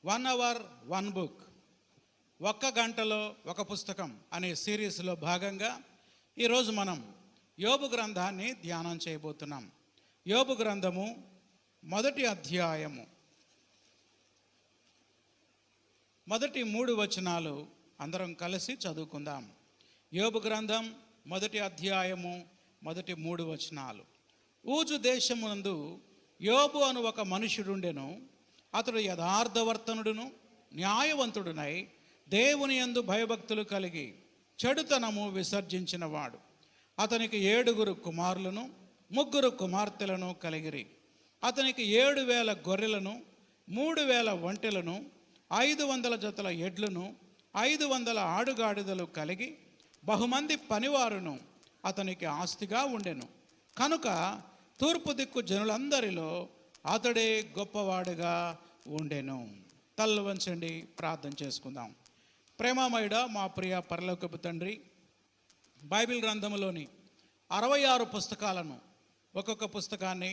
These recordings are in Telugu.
1 hour 1 book, ఒక్క గంటలో ఒక పుస్తకం అనే సిరీస్లో భాగంగా ఈరోజు మనం యోబు గ్రంథాన్ని ధ్యానం చేయబోతున్నాం. యోబు గ్రంథము 1వ అధ్యాయము మొదటి 3 వచనాలు అందరం కలిసి చదువుకుందాం. యోబు గ్రంథం 1వ అధ్యాయము మొదటి 3 వచనాలు. ఊజు దేశమునందు యోబు అను ఒక మనుషుడుండెను. అతడు యథార్థవర్తనుడును న్యాయవంతుడునై దేవుని యందు భయభక్తులు కలిగి చెడుతనము విసర్జించినవాడు. అతనికి 7 కుమారులను 3 కుమార్తెలను కలిగిరి. అతనికి 7,000 గొర్రెలను 3,000 ఒంటెలను 500 జతల ఎడ్లను 500 ఆడుగాడిదలు కలిగి బహుమంది పనివారును అతనికి ఆస్తిగా ఉండెను. కనుక తూర్పు దిక్కు జనులందరిలో అతడే గొప్పవాడుగా ఉండెను. తలలు వంచండి, ప్రార్థన చేసుకుందాం. ప్రేమమయుడ మా ప్రియ పరలోకపు తండ్రి, బైబిల్ గ్రంథంలోని 66 పుస్తకాలను ఒక్కొక్క పుస్తకాన్ని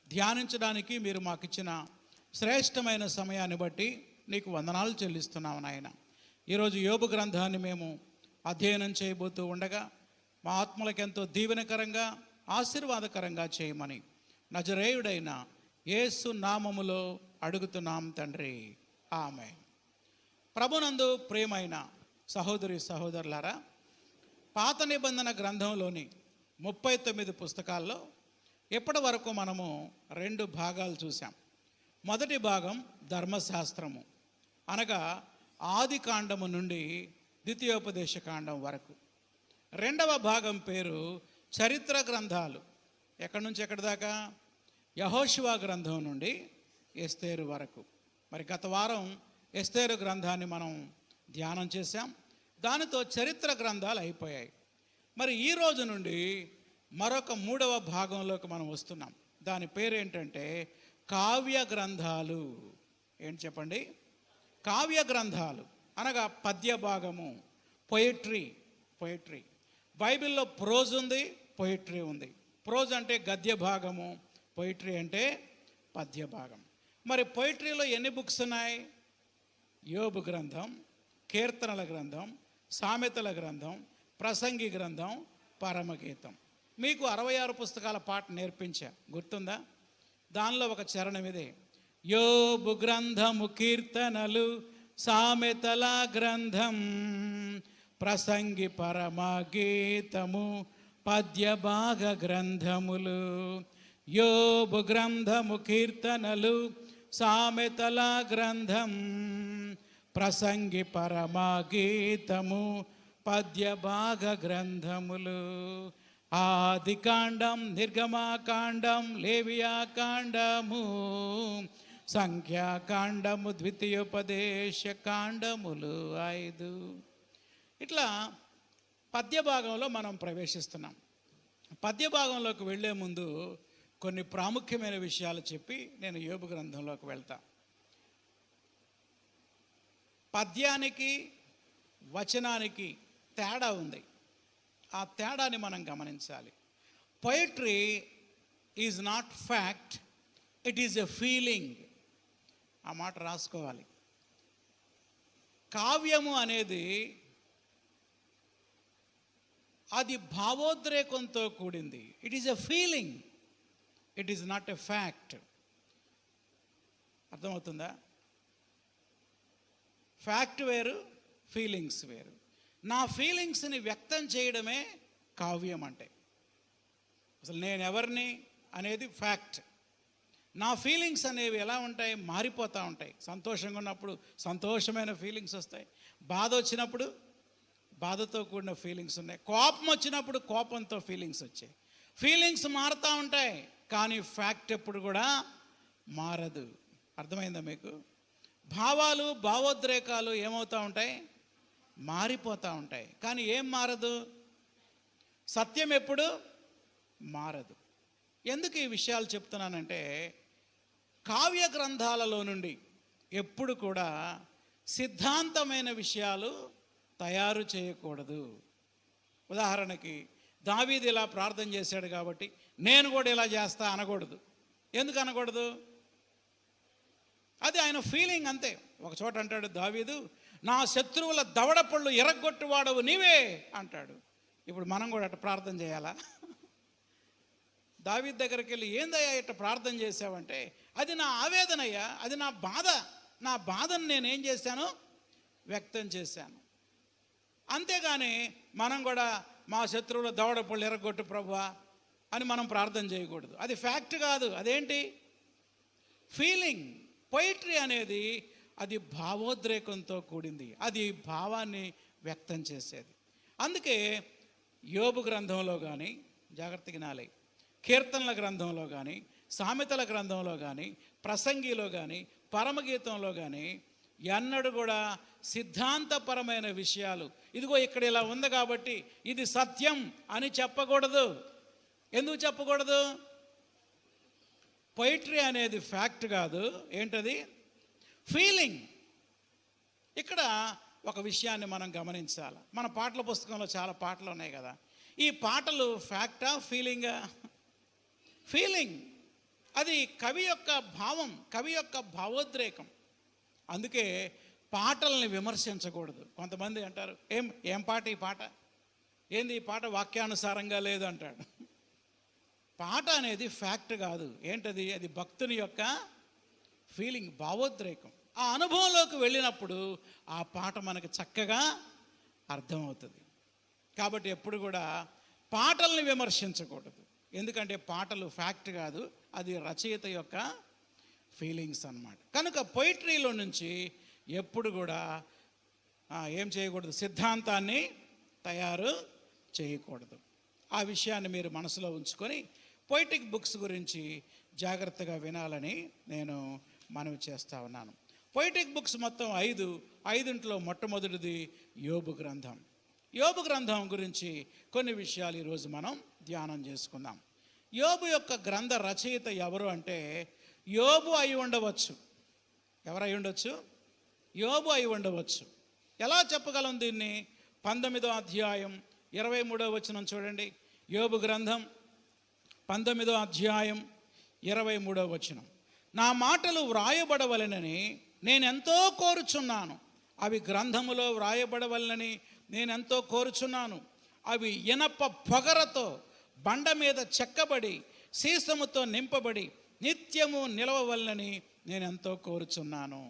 ధ్యానించడానికి మీరు మాకు ఇచ్చిన శ్రేష్టమైన సమయాన్ని బట్టి నీకు వందనాలు చెల్లిస్తున్నాము నాయన. ఈరోజు యోబు గ్రంథాన్ని మేము అధ్యయనం చేయబోతూ ఉండగా మా ఆత్మలకు ఎంతో దీవెనకరంగా ఆశీర్వాదకరంగా చేయమని నజరేయుడైన యేసు నామములో అడుగుతున్నాం తండ్రి, ఆమేన్. ప్రభునందు ప్రియమైన సహోదరి సహోదరులారా, పాత నిబంధన గ్రంథంలోని 39 పుస్తకాల్లో ఇప్పటి వరకు మనము 2 భాగాలు చూసాం. మొదటి భాగం ధర్మశాస్త్రము, అనగా ఆది కాండము నుండి ద్వితీయోపదేశ కాండం వరకు. రెండవ భాగం పేరు చరిత్ర గ్రంథాలు. ఎక్కడి నుంచి ఎక్కడి దాకా? యెహోషువ గ్రంథం నుండి ఎస్తేరు వరకు. మరి గత వారం ఎస్తేరు గ్రంథాన్ని మనం ధ్యానం చేశాం. దానితో చరిత్ర గ్రంథాలు అయిపోయాయి. మరి ఈ రోజు నుండి మరొక 3వ భాగంలోకి మనం వస్తున్నాం. దాని పేరు ఏంటంటే కావ్య గ్రంథాలు. ఏంటి చెప్పండి? కావ్య గ్రంథాలు అనగా పద్య భాగము, పొయిట్రీ. బైబిల్లో ప్రోజ్ ఉంది, పొయిట్రీ ఉంది. ప్రోజ్ అంటే గద్య భాగము, పొయిట్రీ అంటే పద్య భాగం. మరి పొయిట్రీలో ఎన్ని బుక్స్ ఉన్నాయి? యోబు గ్రంథం, కీర్తనల గ్రంథం, సామెతల గ్రంథం, ప్రసంగి గ్రంథం, పరమగీతం. మీకు 66 పుస్తకాల పాట నేర్పించా, గుర్తుందా? దానిలో ఒక చరణం ఇదే: యోబు గ్రంథము, కీర్తనలు, సామెతల గ్రంథం, ప్రసంగి పరమగీతము, పద్య భాగ గ్రంథములు. యోబు గ్రంథము, కీర్తనలు, సామెతల గ్రంథం, ప్రసంగి పరమగీతము, పద్య భాగ గ్రంథములు. ఆది కాండం, నిర్గమాకాండం, లేవియాకాండము, సంఖ్యాకాండము, ద్వితీయోపదేశ కాండములు 5. ఇట్లా పద్య భాగంలో మనం ప్రవేశిస్తున్నాం. పద్య భాగంలోకి వెళ్ళే ముందు కొన్ని ప్రాముఖ్యమైన విషయాలు చెప్పి నేను యోబు గ్రంథంలోకి వెళ్తా. పద్యానికి వచనానికి తేడా ఉంది. ఆ తేడాని మనం గమనించాలి. Poetry is not fact, it is a feeling. ఆ మాట రాసుకోవాలి. కావ్యము అనేది అది భావోద్రేకంతో కూడింది. It is a feeling, it is not a fact. అర్థమవుతుందా? ఫ్యాక్ట్ వేరు, ఫీలింగ్స్ వేరు. నా ఫీలింగ్స్ని వ్యక్తం చేయడమే కావ్యం అంటే. అసలు నేను ఎవరిని అనేది ఫ్యాక్ట్. నా ఫీలింగ్స్ అనేవి ఎలా ఉంటాయి? మారిపోతూ ఉంటాయి. సంతోషంగా ఉన్నప్పుడు సంతోషమైన ఫీలింగ్స్ వస్తాయి, బాధ వచ్చినప్పుడు బాధతో కూడిన ఫీలింగ్స్ ఉన్నాయి, కోపం వచ్చినప్పుడు కోపంతో ఫీలింగ్స్ వచ్చాయి. ఫీలింగ్స్ మారుతూ ఉంటాయి, కానీ ఫ్యాక్ట్ ఎప్పుడు కూడా మారదు. అర్థమైందా మీకు? భావాలు, భావోద్రేకాలు ఏమవుతూ ఉంటాయి? మారిపోతూ ఉంటాయి, కానీ ఏం మారదు? సత్యం ఎప్పుడు మారదు. ఎందుకు ఈ విషయాలు చెప్తున్నానంటే, కావ్య గ్రంథాలలో నుండి ఎప్పుడు కూడా సిద్ధాంతమైన విషయాలు తయారు చేయకూడదు. ఉదాహరణకి దావీదు ఇలా ప్రార్థన చేశాడు కాబట్టి నేను కూడా ఇలా చేస్తా అనకూడదు. ఎందుకు అనకూడదు? అది ఆయన ఫీలింగ్ అంతే. ఒక చోట అంటాడు దావీదు, నా శత్రువుల దవడపళ్ళు ఎరగొట్టువాడవు నీవే అంటాడు. ఇప్పుడు మనం కూడా అట్లా ప్రార్థన చేయాలా? దావీదు దగ్గరికి వెళ్ళి, ఏందయ్యా ఇట్లా ప్రార్థన చేసావంటే, అది నా ఆవేదనయ్యా, అది నా బాధ, నా బాధను నేనేం చేశాను, వ్యక్తం చేశాను. అంతేగాని మనం కూడా మా శత్రువుల దవడపళ్ళు ఎరగొట్టు ప్రభువా అని మనం ప్రార్థన చేయకూడదు. అది ఫ్యాక్ట్ కాదు, అదేంటి, ఫీలింగ్. పొయిట్రీ అనేది అది భావోద్రేకంతో కూడింది, అది భావాన్ని వ్యక్తం చేసేది. అందుకే యోబు గ్రంథంలో కానీ, జాగ్రత్తగా వినాలి, కీర్తనల గ్రంథంలో కానీ, సామెతల గ్రంథంలో కానీ, ప్రసంగిలో కానీ, పరమగీతంలో కానీ ఎన్నడూ కూడా సిద్ధాంతపరమైన విషయాలు, ఇదిగో ఇక్కడ ఇలా ఉంది కాబట్టి ఇది సత్యం అని చెప్పకూడదు. ఎందుకు చెప్పకూడదు? పొయిట్రీ అనేది ఫ్యాక్ట్ కాదు, ఏంటది, ఫీలింగ్. ఇక్కడ ఒక విషయాన్ని మనం గమనించాలి. మన పాటల పుస్తకంలో చాలా పాటలు ఉన్నాయి కదా, ఈ పాటలు ఫ్యాక్టా ఫీలింగా? ఫీలింగ్. అది కవి యొక్క భావం, కవి యొక్క భావోద్రేకం. అందుకే పాటల్ని విమర్శించకూడదు. కొంతమంది అంటారు, ఏం పాట ఈ పాట, ఏంది ఈ పాట వాక్యానుసారంగా లేదు అంటాడు. పాట అనేది ఫ్యాక్ట్ కాదు, ఏంటది, అది భక్తుని యొక్క ఫీలింగ్, భావోద్రేకం. ఆ అనుభవంలోకి వెళ్ళినప్పుడు ఆ పాట మనకు చక్కగా అర్థమవుతుంది. కాబట్టి ఎప్పుడు కూడా పాటల్ని విమర్శించకూడదు, ఎందుకంటే పాటలు ఫ్యాక్ట్ కాదు, అది రచయిత యొక్క ఫీలింగ్స్ అన్నమాట. కనుక పొయిట్రీలో నుంచి ఎప్పుడు కూడా ఏం చేయకూడదు, సిద్ధాంతాన్ని తయారు చేయకూడదు. ఆ విషయాన్ని మీరు మనసులో ఉంచుకొని పొయిటిక్ బుక్స్ గురించి జాగ్రత్తగా వినాలని నేను మనవి చేస్తూ ఉన్నాను. పొయిటిక్ బుక్స్ మొత్తం 5 మొట్టమొదటిది యోబు గ్రంథం. యోబు గ్రంథం గురించి కొన్ని విషయాలు ఈరోజు మనం ధ్యానం చేసుకుందాం. యోబు యొక్క గ్రంథ రచయిత ఎవరు అంటే యోబు అయి ఉండవచ్చు. ఎవరై ఉండొచ్చు? యోబు అయి ఉండవచ్చు. ఎలా చెప్పగలం దీన్ని? 19వ అధ్యాయం 23వ వచనం చూడండి. యోబు గ్రంథం 19వ అధ్యాయం 23వ వచనం. నా మాటలు వ్రాయబడవలెనని నేనెంతో కోరుచున్నాను, అవి గ్రంథములో వ్రాయబడవలనని నేనెంతో కోరుచున్నాను, అవి ఇనప పొగరతో బండ మీద చెక్కబడి సీసముతో నింపబడి నిత్యము నిలవవలనని నేనెంతో కోరుచున్నాను.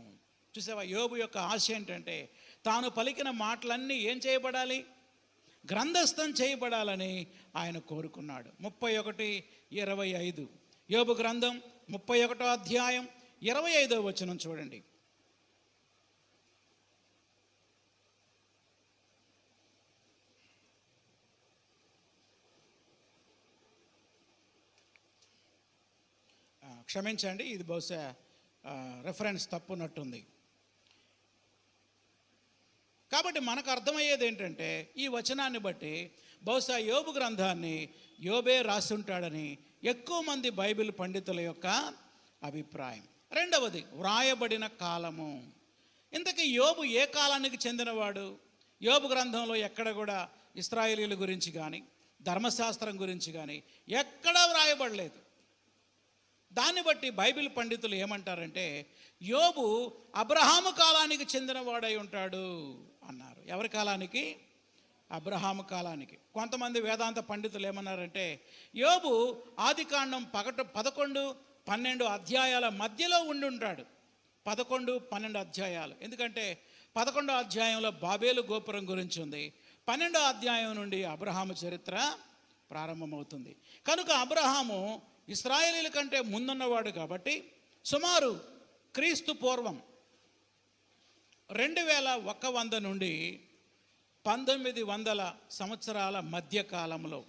చూసావా, యోబు యొక్క ఆశ ఏంటంటే తాను పలికిన మాటలన్నీ ఏం చేయబడాలి, గ్రంథస్థం చేయబడాలని ఆయన కోరుకున్నాడు. 31:25 యోబు గ్రంథం 31వ అధ్యాయం 25వ వచనం చూడండి. క్షమించండి, ఇది బహుశా రెఫరెన్స్ తప్పున్నట్టుంది. కాబట్టి మనకు అర్థమయ్యేది ఏంటంటే ఈ వచనాన్ని బట్టి బహుశా యోబు గ్రంథాన్ని యోబే రాసి ఉంటాడని ఎక్కువ మంది బైబిల్ పండితుల యొక్క అభిప్రాయం. రెండవది, వ్రాయబడిన కాలము. ఇంతకీ యోబు ఏ కాలానికి చెందినవాడు? యోబు గ్రంథంలో ఎక్కడ కూడా ఇశ్రాయేలీల గురించి కానీ ధర్మశాస్త్రం గురించి కానీ ఎక్కడా వ్రాయబడలేదు. దాన్ని బట్టి బైబిల్ పండితులు ఏమంటారంటే యోబు అబ్రహాము కాలానికి చెందినవాడై ఉంటాడు అన్నారు. ఎవరి కాలానికి? అబ్రహాము కాలానికి. కొంతమంది వేదాంత పండితులు ఏమన్నారంటే యోబు ఆదికాండం 11, 12 అధ్యాయాల మధ్యలో ఉండి ఉంటాడు. 11, 12 అధ్యాయాలు. ఎందుకంటే 11వ అధ్యాయంలో బాబేలు గోపురం గురించి ఉంది, 12వ అధ్యాయం నుండి అబ్రహాము చరిత్ర ప్రారంభమవుతుంది. కనుక అబ్రహాము ఇశ్రాయేలీల కంటే ముందున్నవాడు కాబట్టి సుమారు క్రీస్తు పూర్వం 2100 నుండి 1900 సంవత్సరాల మధ్య కాలంలో,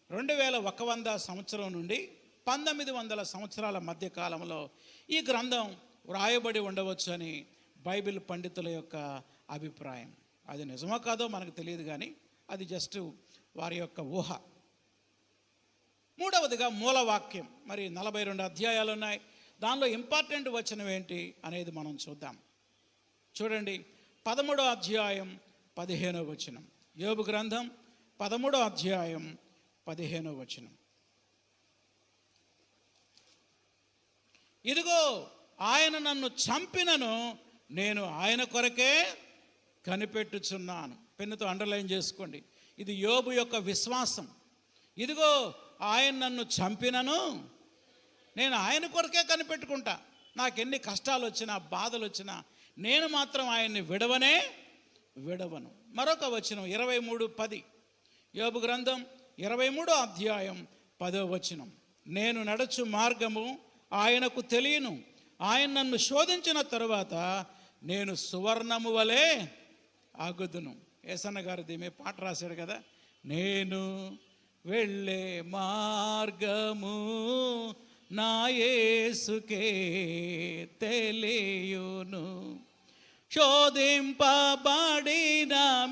2100 సంవత్సరం నుండి 1900 సంవత్సరాల మధ్య కాలంలో ఈ గ్రంథం వ్రాయబడి ఉండవచ్చు అని బైబిల్ పండితుల యొక్క అభిప్రాయం. అది నిజమో కాదో మనకు తెలియదు, కానీ అది జస్ట్ వారి యొక్క ఊహ. మూడవదిగా మూలవాక్యం. మరి 42 అధ్యాయాలు ఉన్నాయి, దానిలో ఇంపార్టెంట్ వచనం ఏంటి అనేది మనం చూద్దాం. చూడండి, 13వ అధ్యాయం 15వ వచనం. యోబు గ్రంథం 13వ అధ్యాయం 15వ వచనం. ఇదిగో ఆయన నన్ను చంపినను నేను ఆయన కొరకే కనిపెట్టుచున్నాను. పెన్నుతో అండర్లైన్ చేసుకోండి. ఇది యోబు యొక్క విశ్వాసం. ఇదిగో ఆయన నన్ను చంపినను నేను ఆయన కొరకే కనిపెట్టుకుంటా. నాకెన్ని కష్టాలు వచ్చినా బాధలు వచ్చినా నేను మాత్రం ఆయన్ని విడవను. మరొక వచనం 23:10, యోబు గ్రంథం 23వ అధ్యాయం 10వ వచనం. నేను నడుచు మార్గము ఆయనకు తెలియను, ఆయన నన్ను శోధించిన తరువాత నేను సువర్ణము వలె ఆగుదును. ఏసన్న గారు దీని పాట రాశాడు కదా, నేను వెళ్ళే మార్గము నా యేసుకే తెలియును, శోధింపబడిన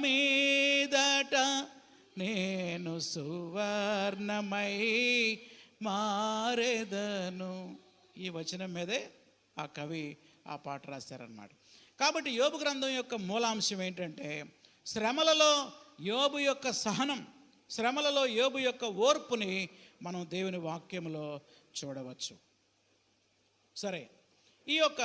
మీదట నేను సువర్ణమై మారెదను. ఈ వచనం మీదే ఆ కవి ఆ పాట రాశారన్నమాట. కాబట్టి యోబు గ్రంథం యొక్క మూలాంశం ఏంటంటే శ్రమలలో యోబు యొక్క సహనం, శ్రమలలో యోబు యొక్క ఓర్పుని మనం దేవుని వాక్యంలో చూడవచ్చు. సరే, ఈ యొక్క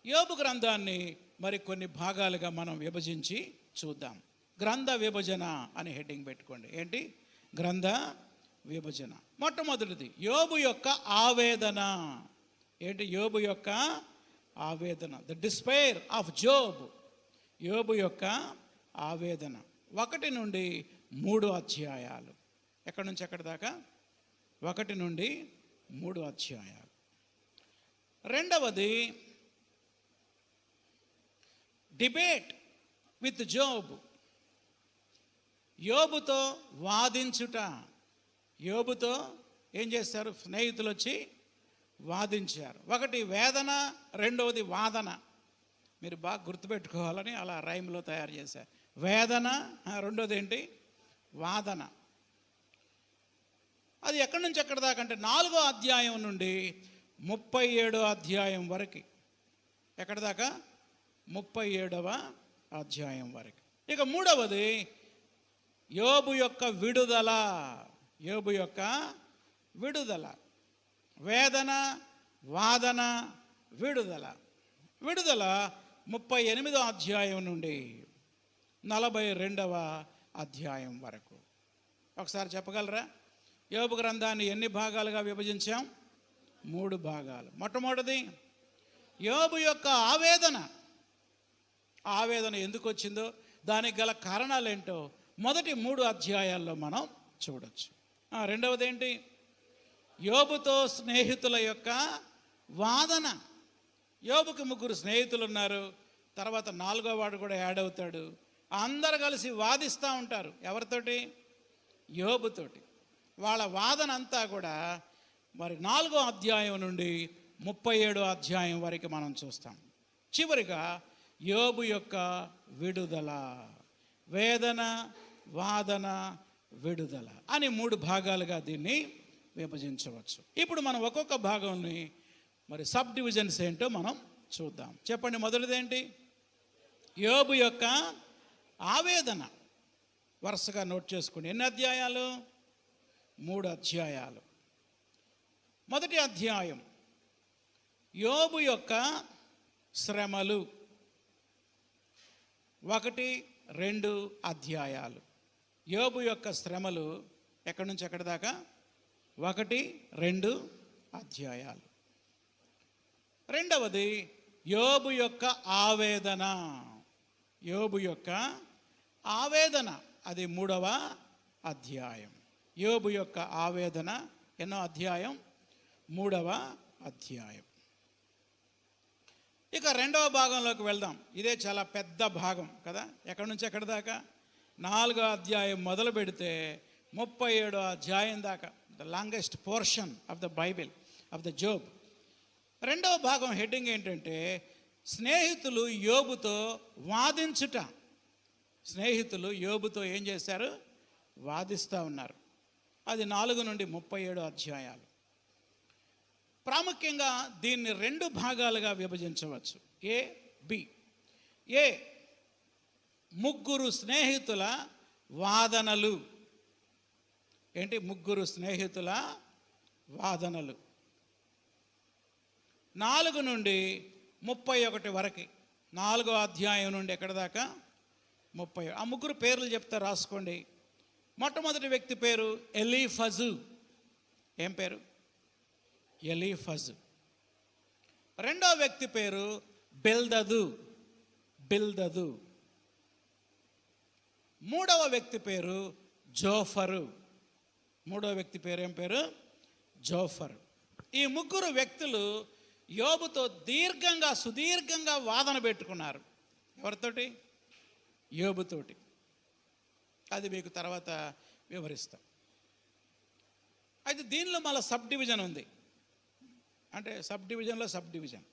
యోబు గ్రంథాన్ని మరి కొన్ని భాగాలుగా మనం విభజించి చూద్దాం. గ్రంథ విభజన అని హెడ్డింగ్ పెట్టుకోండి. ఏంటి గ్రంథ విభజన? మొట్టమొదటిది యోబు యొక్క ఆవేదన. ఏంటి యోబు యొక్క ఆవేదన? The despair of Job. యోబు యొక్క ఆవేదన 1 నుండి 3 అధ్యాయాలు. ఎక్కడి నుంచి ఎక్కడి దాకా? 1 నుండి 3 అధ్యాయాలు. రెండవది డిబేట్ విత్ జోబ్. యోబుతో వాదించుట. యోబుతో ఏం చేస్తారు? స్నేహితులు వచ్చి వాదించారు. ఒకటి వేదన, రెండవది వాదన. మీరు బాగా గుర్తుపెట్టుకోవాలని అలా రైమ్లో తయారు చేశారు. వేదన, రెండోది ఏంటి? వాదన. అది ఎక్కడి నుంచి ఎక్కడి దాకా అంటే 4వ అధ్యాయం నుండి 37వ అధ్యాయం వరకు. ఎక్కడి దాకా? 37వ అధ్యాయం వరకు. ఇక మూడవది యోబు యొక్క విడుదల. యోబు యొక్క విడుదల. వేదన, వాదన, విడుదల. విడుదల 38వ అధ్యాయం నుండి 42వ అధ్యాయం వరకు. ఒకసారి చెప్పగలరా? యోబు గ్రంథాన్ని ఎన్ని భాగాలుగా విభజించాం? 3 భాగాలు. మొట్టమొదటిది యోబు యొక్క ఆవేదన. ఆవేదన ఎందుకు వచ్చిందో, దానికి గల కారణాలు ఏంటో మొదటి 3 అధ్యాయాల్లో మనం చూడొచ్చు. రెండవది ఏంటి? యోబుతో స్నేహితుల యొక్క వాదన. యోబుకి 3 స్నేహితులు ఉన్నారు. తర్వాత 4వ వాడు కూడా యాడ్ అవుతాడు. అందరు కలిసి వాదిస్తూ ఉంటారు. ఎవరితోటి? యోబుతోటి. వాళ్ళ వాదన అంతా కూడా మరి 4వ అధ్యాయం నుండి 37వ అధ్యాయం వరకు మనం చూస్తాం. చివరిగా యోబు యొక్క విడుదల. వేదన, వాదన, విడుదల అని 3 భాగాలుగా దీన్ని విభజించవచ్చు. ఇప్పుడు మనం ఒక్కొక్క భాగంని మరి సబ్ డివిజన్స్ ఏంటో మనం చూద్దాం. చెప్పండి, మొదటిదేంటి? యోబు యొక్క ఆవేదన. వరుసగా నోట్ చేసుకోండి. ఎన్ని అధ్యాయాలు? 3 అధ్యాయాలు. మొదటి అధ్యాయం యోబు యొక్క శ్రమలు. 1-2 అధ్యాయాలు. యోబు యొక్క శ్రమలు ఎక్కడి నుంచి ఎక్కడి దాకా? 1-2 అధ్యాయాలు. రెండవది యోబు యొక్క ఆవేదన. యోబు యొక్క ఆవేదన, అది 3వ అధ్యాయం. యోబు యొక్క ఆవేదన ఎన్నో అధ్యాయం? 3వ అధ్యాయం. ఇక 2వ భాగంలోకి వెళ్దాం. ఇదే చాలా పెద్ద భాగం కదా. ఎక్కడి నుంచి ఎక్కడి దాకా? 4వ అధ్యాయం మొదలు పెడితే 37వ అధ్యాయం దాకా. The longest portion of the Bible of the Job. 2వ భాగం హెడ్డింగ్ ఏంటంటే స్నేహితులు యోబుతో వాదించుట. స్నేహితులు యోబుతో ఏం చేశారు? వాదిస్తూ ఉన్నారు. అది 4 నుండి 37 అధ్యాయాలు. ప్రాముఖ్యంగా దీన్ని 2 భాగాలుగా విభజించవచ్చు. ఏ, బి. ఏ, 3 స్నేహితుల వాదనలు. ఏంటి? 3 స్నేహితుల వాదనలు. 4 నుండి 31 వరకు, 4వ అధ్యాయం నుండి ఎక్కడ దాకా 30. ఆ ముగ్గురు పేర్లు చెప్తా, రాసుకోండి. మొట్టమొదటి వ్యక్తి పేరు ఎలీఫజు. ఏం పేరు? ఎలీఫజు. రెండో వ్యక్తి పేరు బిల్దదు. బిల్దదు. మూడవ వ్యక్తి పేరు జోఫరు. మూడవ వ్యక్తి పేరు ఏం పేరు? జోఫరు. ఈ ముగ్గురు వ్యక్తులు యోబుతో సుదీర్ఘంగా వాదన పెట్టుకున్నారు. ఎవరితోటి? యోబుతోటి. అది మీకు తర్వాత వివరిస్తాం. అయితే దీనిలో మళ్ళీ సబ్ డివిజన్ ఉంది. అంటే సబ్ డివిజన్లో సబ్ డివిజన్.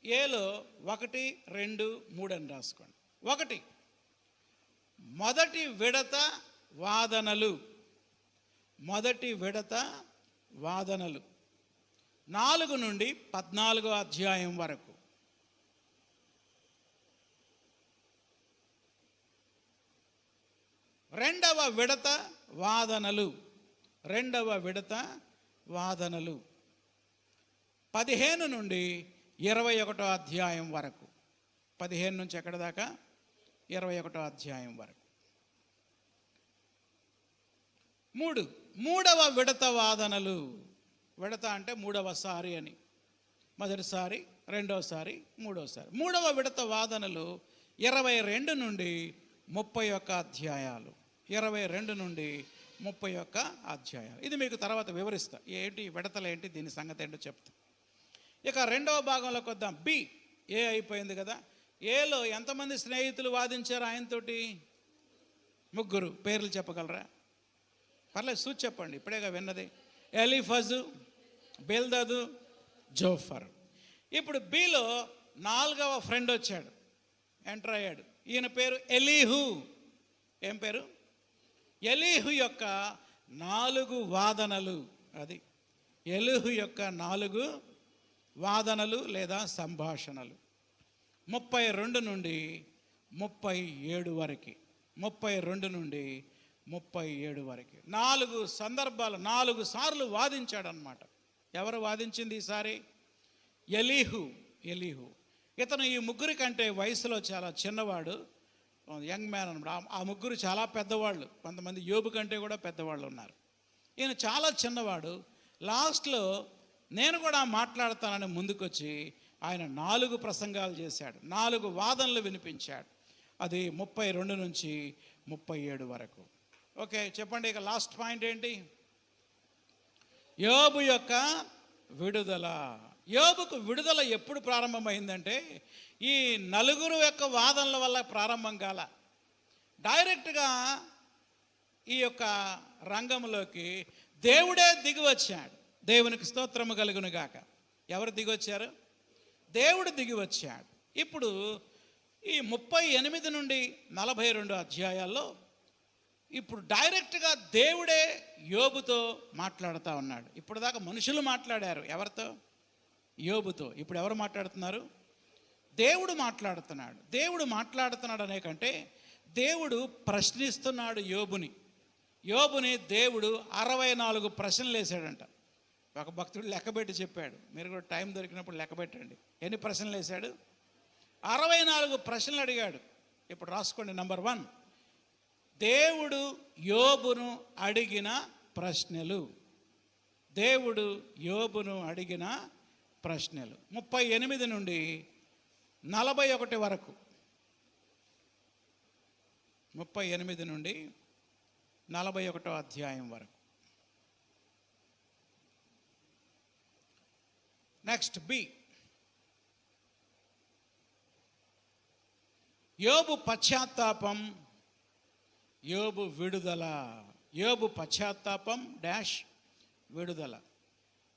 ఏలో 1, 2, 3 అని రాసుకోండి. 1, మొదటి విడత వాదనలు. మొదటి విడత వాదనలు 4 నుండి 14వ అధ్యాయం వరకు. రెండవ విడత వాదనలు. రెండవ విడత వాదనలు 15 నుండి 21వ అధ్యాయం వరకు. 15 నుంచి ఎక్కడ దాకా? 21వ అధ్యాయం వరకు. 3, మూడవ విడత వాదనలు. విడత అంటే మూడవసారి అని. మొదటిసారి, రెండవసారి, మూడవసారి. మూడవ విడత వాదనలు 22 నుండి 31 అధ్యాయాలు. 22 నుండి 31 అధ్యాయాలు. ఇది మీకు తర్వాత వివరిస్తా. ఏంటి విడతలు ఏంటి, దీని సంగతి ఏంటో చెప్తా. ఇక రెండవ భాగంలోకి వద్దాం. బి. ఏ అయిపోయింది కదా. ఏలో ఎంతమంది స్నేహితులు వాదించారు ఆయనతోటి? 3. పేర్లు చెప్పగలరా? పర్లేదు, సూచి చెప్పండి, ఇప్పుడేగా విన్నది. Eliphaz, Bildad, Zophar. ఇప్పుడు బిలో 4వ ఫ్రెండ్ వచ్చాడు, ఎంటర్ అయ్యాడు. ఈయన పేరు ఎలీహు. ఏం పేరు? ఎలీహు యొక్క 4 వాదనలు. అది ఎలీహు యొక్క 4 వాదనలు లేదా సంభాషణలు. 32 నుండి 37 వరకు. 32 నుండి 37 వరకు 4 సందర్భాలు, 4 సార్లు వాదించాడనమాట. ఎవరు వాదించింది ఈసారి? ఎలీహు. ఎలీహు. ఇతను ఈ ముగ్గురి కంటే వయసులో చాలా చిన్నవాడు, యంగ్ మ్యాన్ అనమాట. ఆ ముగ్గురు చాలా పెద్దవాళ్ళు. కొంతమంది యోబు కంటే కూడా పెద్దవాళ్ళు ఉన్నారు. ఈయన చాలా చిన్నవాడు. లాస్ట్లో నేను కూడా మాట్లాడతానని ముందుకొచ్చి ఆయన 4 ప్రసంగాలు చేశాడు, 4 వాదనలు వినిపించాడు. అది 32 నుంచి 37 వరకు. ఓకే, చెప్పండి. ఇక లాస్ట్ పాయింట్ ఏంటి? యోబు యొక్క విడుదల. యోబుకు విడుదల ఎప్పుడు ప్రారంభమైందంటే ఈ 4 యొక్క వాదనల వల్ల ప్రారంభం కాల. డైరెక్ట్గా ఈ యొక్క రంగంలోకి దేవుడే దిగి వచ్చాడు. దేవునికి స్తోత్రము కలుగును గాక. ఎవరు దిగి వచ్చారు? దేవుడు దిగి వచ్చాడు. ఇప్పుడు ఈ 38 నుండి 42 అధ్యాయాల్లో ఇప్పుడు డైరెక్ట్గా దేవుడే యోబుతో మాట్లాడుతూ ఉన్నాడు. ఇప్పుడు దాకా మనుషులు మాట్లాడారు. ఎవరితో? యోబుతో. ఇప్పుడు ఎవరు మాట్లాడుతున్నారు? దేవుడు మాట్లాడుతున్నాడు. దేవుడు మాట్లాడుతున్నాడు అనే కంటే దేవుడు ప్రశ్నిస్తున్నాడు యోబుని. యోబుని దేవుడు 64 ప్రశ్నలు వేశాడంట. ఒక భక్తుడు లెక్కబెట్టి చెప్పాడు. మీరు కూడా టైం దొరికినప్పుడు లెక్కబెట్టండి. ఎన్ని ప్రశ్నలు వేశాడు? 64 ప్రశ్నలు అడిగాడు. ఇప్పుడు రాసుకోండి. నంబర్ 1, దేవుడు యోబును అడిగిన ప్రశ్నలు. దేవుడు యోబును అడిగిన ప్రశ్నలు 38 నుండి 41 వరకు. 38 నుండి 41వ అధ్యాయం వరకు. Next B. యోబు పశ్చాత్తాపం, యోబు విడుదల. యోబు పశ్చాత్తాపం డాష్ విడుదల.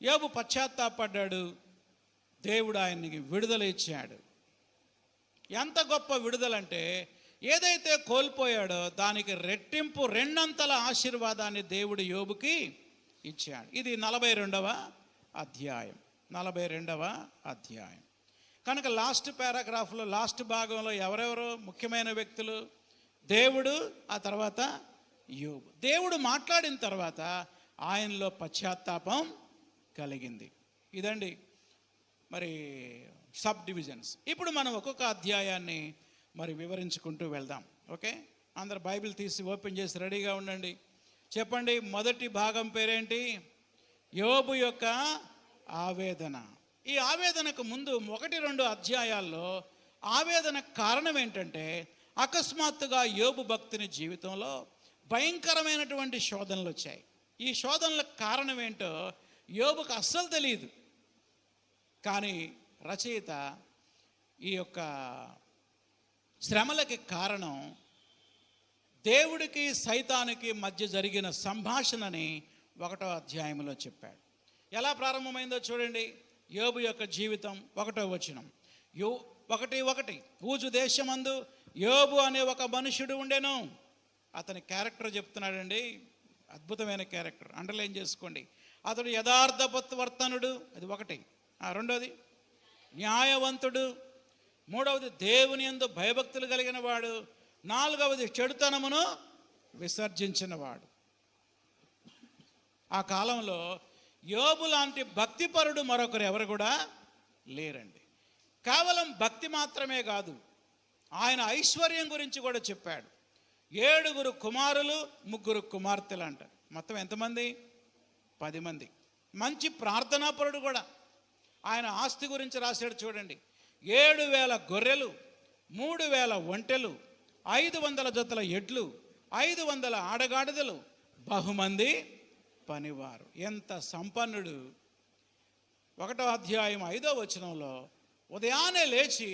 యోబు పశ్చాత్తాపడ్డాడు, దేవుడు ఆయనకి విడుదల ఇచ్చాడు. ఎంత గొప్ప విడుదలంటే ఏదైతే కోల్పోయాడో దానికి రెట్టింపు, 2 ఆశీర్వాదాన్ని దేవుడు యోబుకి ఇచ్చాడు. ఇది 42వ అధ్యాయం. 42వ అధ్యాయం. కనుక లాస్ట్ పారాగ్రాఫ్లో, లాస్ట్ భాగంలో ఎవరెవరు ముఖ్యమైన వ్యక్తులు? దేవుడు, ఆ తర్వాత యోబు. దేవుడు మాట్లాడిన తర్వాత ఆయనలో పశ్చాత్తాపం కలిగింది. ఇదండి మరి సబ్ డివిజన్స్. ఇప్పుడు మనం ఒక్కొక్క అధ్యాయాన్ని మరి వివరించుకుంటూ వెళ్దాం. ఓకే, అందరు బైబిల్ తీసి ఓపెన్ చేసి రెడీగా ఉండండి. చెప్పండి, మొదటి భాగం పేరేంటి? యోబు యొక్క ఆవేదన. ఈ ఆవేదనకు ముందు 1-2 అధ్యాయాల్లో ఆవేదన కారణం ఏంటంటే, అకస్మాత్తుగా యోబు భక్తుని జీవితంలో భయంకరమైనటువంటి శోధనలు వచ్చాయి. ఈ శోధనలకు కారణం ఏంటో యోబుకు అస్సలు తెలియదు. కానీ రచయిత ఈ యొక్క శ్రమలకి కారణం దేవుడికి సైతానికి మధ్య జరిగిన సంభాషణని 1వ అధ్యాయంలో చెప్పాడు. ఎలా ప్రారంభమైందో చూడండి. యోబు యొక్క జీవితం 1వ వచనం. 1:1 ఊజు దేశమందు యోబు అనే ఒక మనుషుడు ఉండెను. అతని క్యారెక్టర్ చెప్తున్నాడండి, అద్భుతమైన క్యారెక్టర్, అండర్లైన్ చేసుకోండి. అతడు యథార్థవర్తనుడు, అది 1. 2వది న్యాయవంతుడు, 3వది దేవుని యందు భయభక్తులు కలిగిన వాడు, 4వది చెడుతనమును విసర్జించినవాడు. ఆ కాలంలో యోబు లాంటి భక్తిపరుడు మరొకరు ఎవరు కూడా లేరండి. కేవలం భక్తి మాత్రమే కాదు, ఆయన ఐశ్వర్యం గురించి కూడా చెప్పాడు. 7 కుమారులు 3 కుమార్తెలు అంట. మొత్తం ఎంతమంది? 10 మంది. మంచి ప్రార్థనాపరుడు కూడా. ఆయన ఆస్తి గురించి రాశాడు చూడండి. 7,000 గొర్రెలు, 3,000 ఒంటెలు, 500 జతల ఎడ్లు, 500 ఆడగాడిదలు, బహుమంది పనివారు. ఎంత సంపన్నుడు! 1వ అధ్యాయం 5వ వచనంలో ఉదయాన్నే లేచి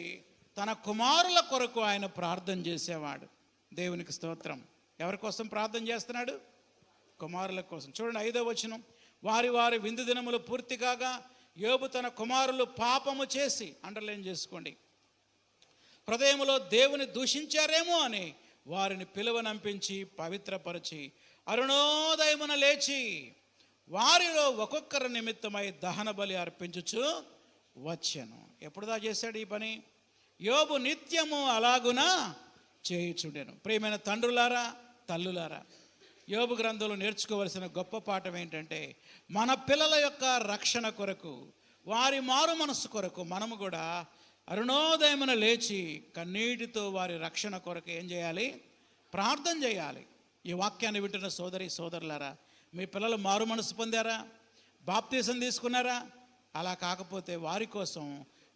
తన కుమారుల కొరకు ఆయన ప్రార్థన చేసేవాడు. దేవునికి స్తోత్రం. ఎవరి కోసం ప్రార్థన చేస్తున్నాడు? కుమారుల కోసం. చూడండి 5వ వచనం. వారి వారి విందు దినములు పూర్తి కాగా యోబు తన కుమారులు పాపము చేసి, అండర్లైన్ చేసుకోండి, హృదయములో దేవుని దూషించారేమో అని వారిని పిలువనంపించి పవిత్రపరిచి అరుణోదయమున లేచి వారిలో ఒక్కొక్కరి నిమిత్తమై దహన బలి అర్పించుచు వచ్చెను. ఎప్పుడుదా చేశాడు ఈ పని? యోబు నిత్యము అలాగున చేయుచుండెను. ప్రియమైన తండ్రులారా, తల్లులారా, యోబు గ్రంథంలో నేర్చుకోవలసిన గొప్ప పాఠం ఏంటంటే, మన పిల్లల యొక్క రక్షణ కొరకు, వారి మారు మనస్సు కొరకు మనము కూడా అరుణోదయమున లేచి కన్నీటితో వారి రక్షణ కొరకు ఏం చేయాలి? ప్రార్థన చేయాలి. ఈ వాక్యాన్ని వింటున్న సోదరి సోదరులారా, మీ పిల్లలు మారు మనసు పొందారా? బాప్తీసం తీసుకున్నారా? అలా కాకపోతే వారి కోసం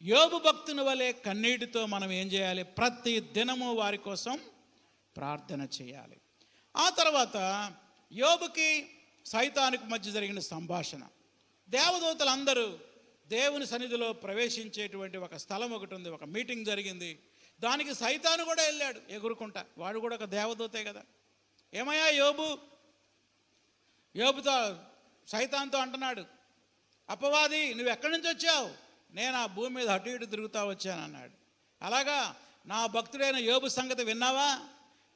యోబు భక్తుని వలె కన్నీటితో మనం ఏం చేయాలి? ప్రతి దినము వారి కోసం ప్రార్థన చేయాలి. ఆ తర్వాత యోబుకి సైతానికి మధ్య జరిగిన సంభాషణ. దేవదూతలందరూ దేవుని సన్నిధిలో ప్రవేశించేటువంటి ఒక స్థలం ఒకటి ఉంది, ఒక మీటింగ్ జరిగింది. దానికి సైతాను కూడా వెళ్ళాడు ఎగురుకుంటా. వాడు కూడా ఒక దేవదూతే కదా. ఏమయ్యా యోబుతో సైతాన్తో అంటున్నాడు, అపవాది నువ్వు ఎక్కడి నుంచి వచ్చావు? నేను ఆ భూమి మీద అటు ఇటు తిరుగుతా వచ్చాను అన్నాడు. అలాగా నా భక్తుడైన యోబు సంగతి విన్నావా?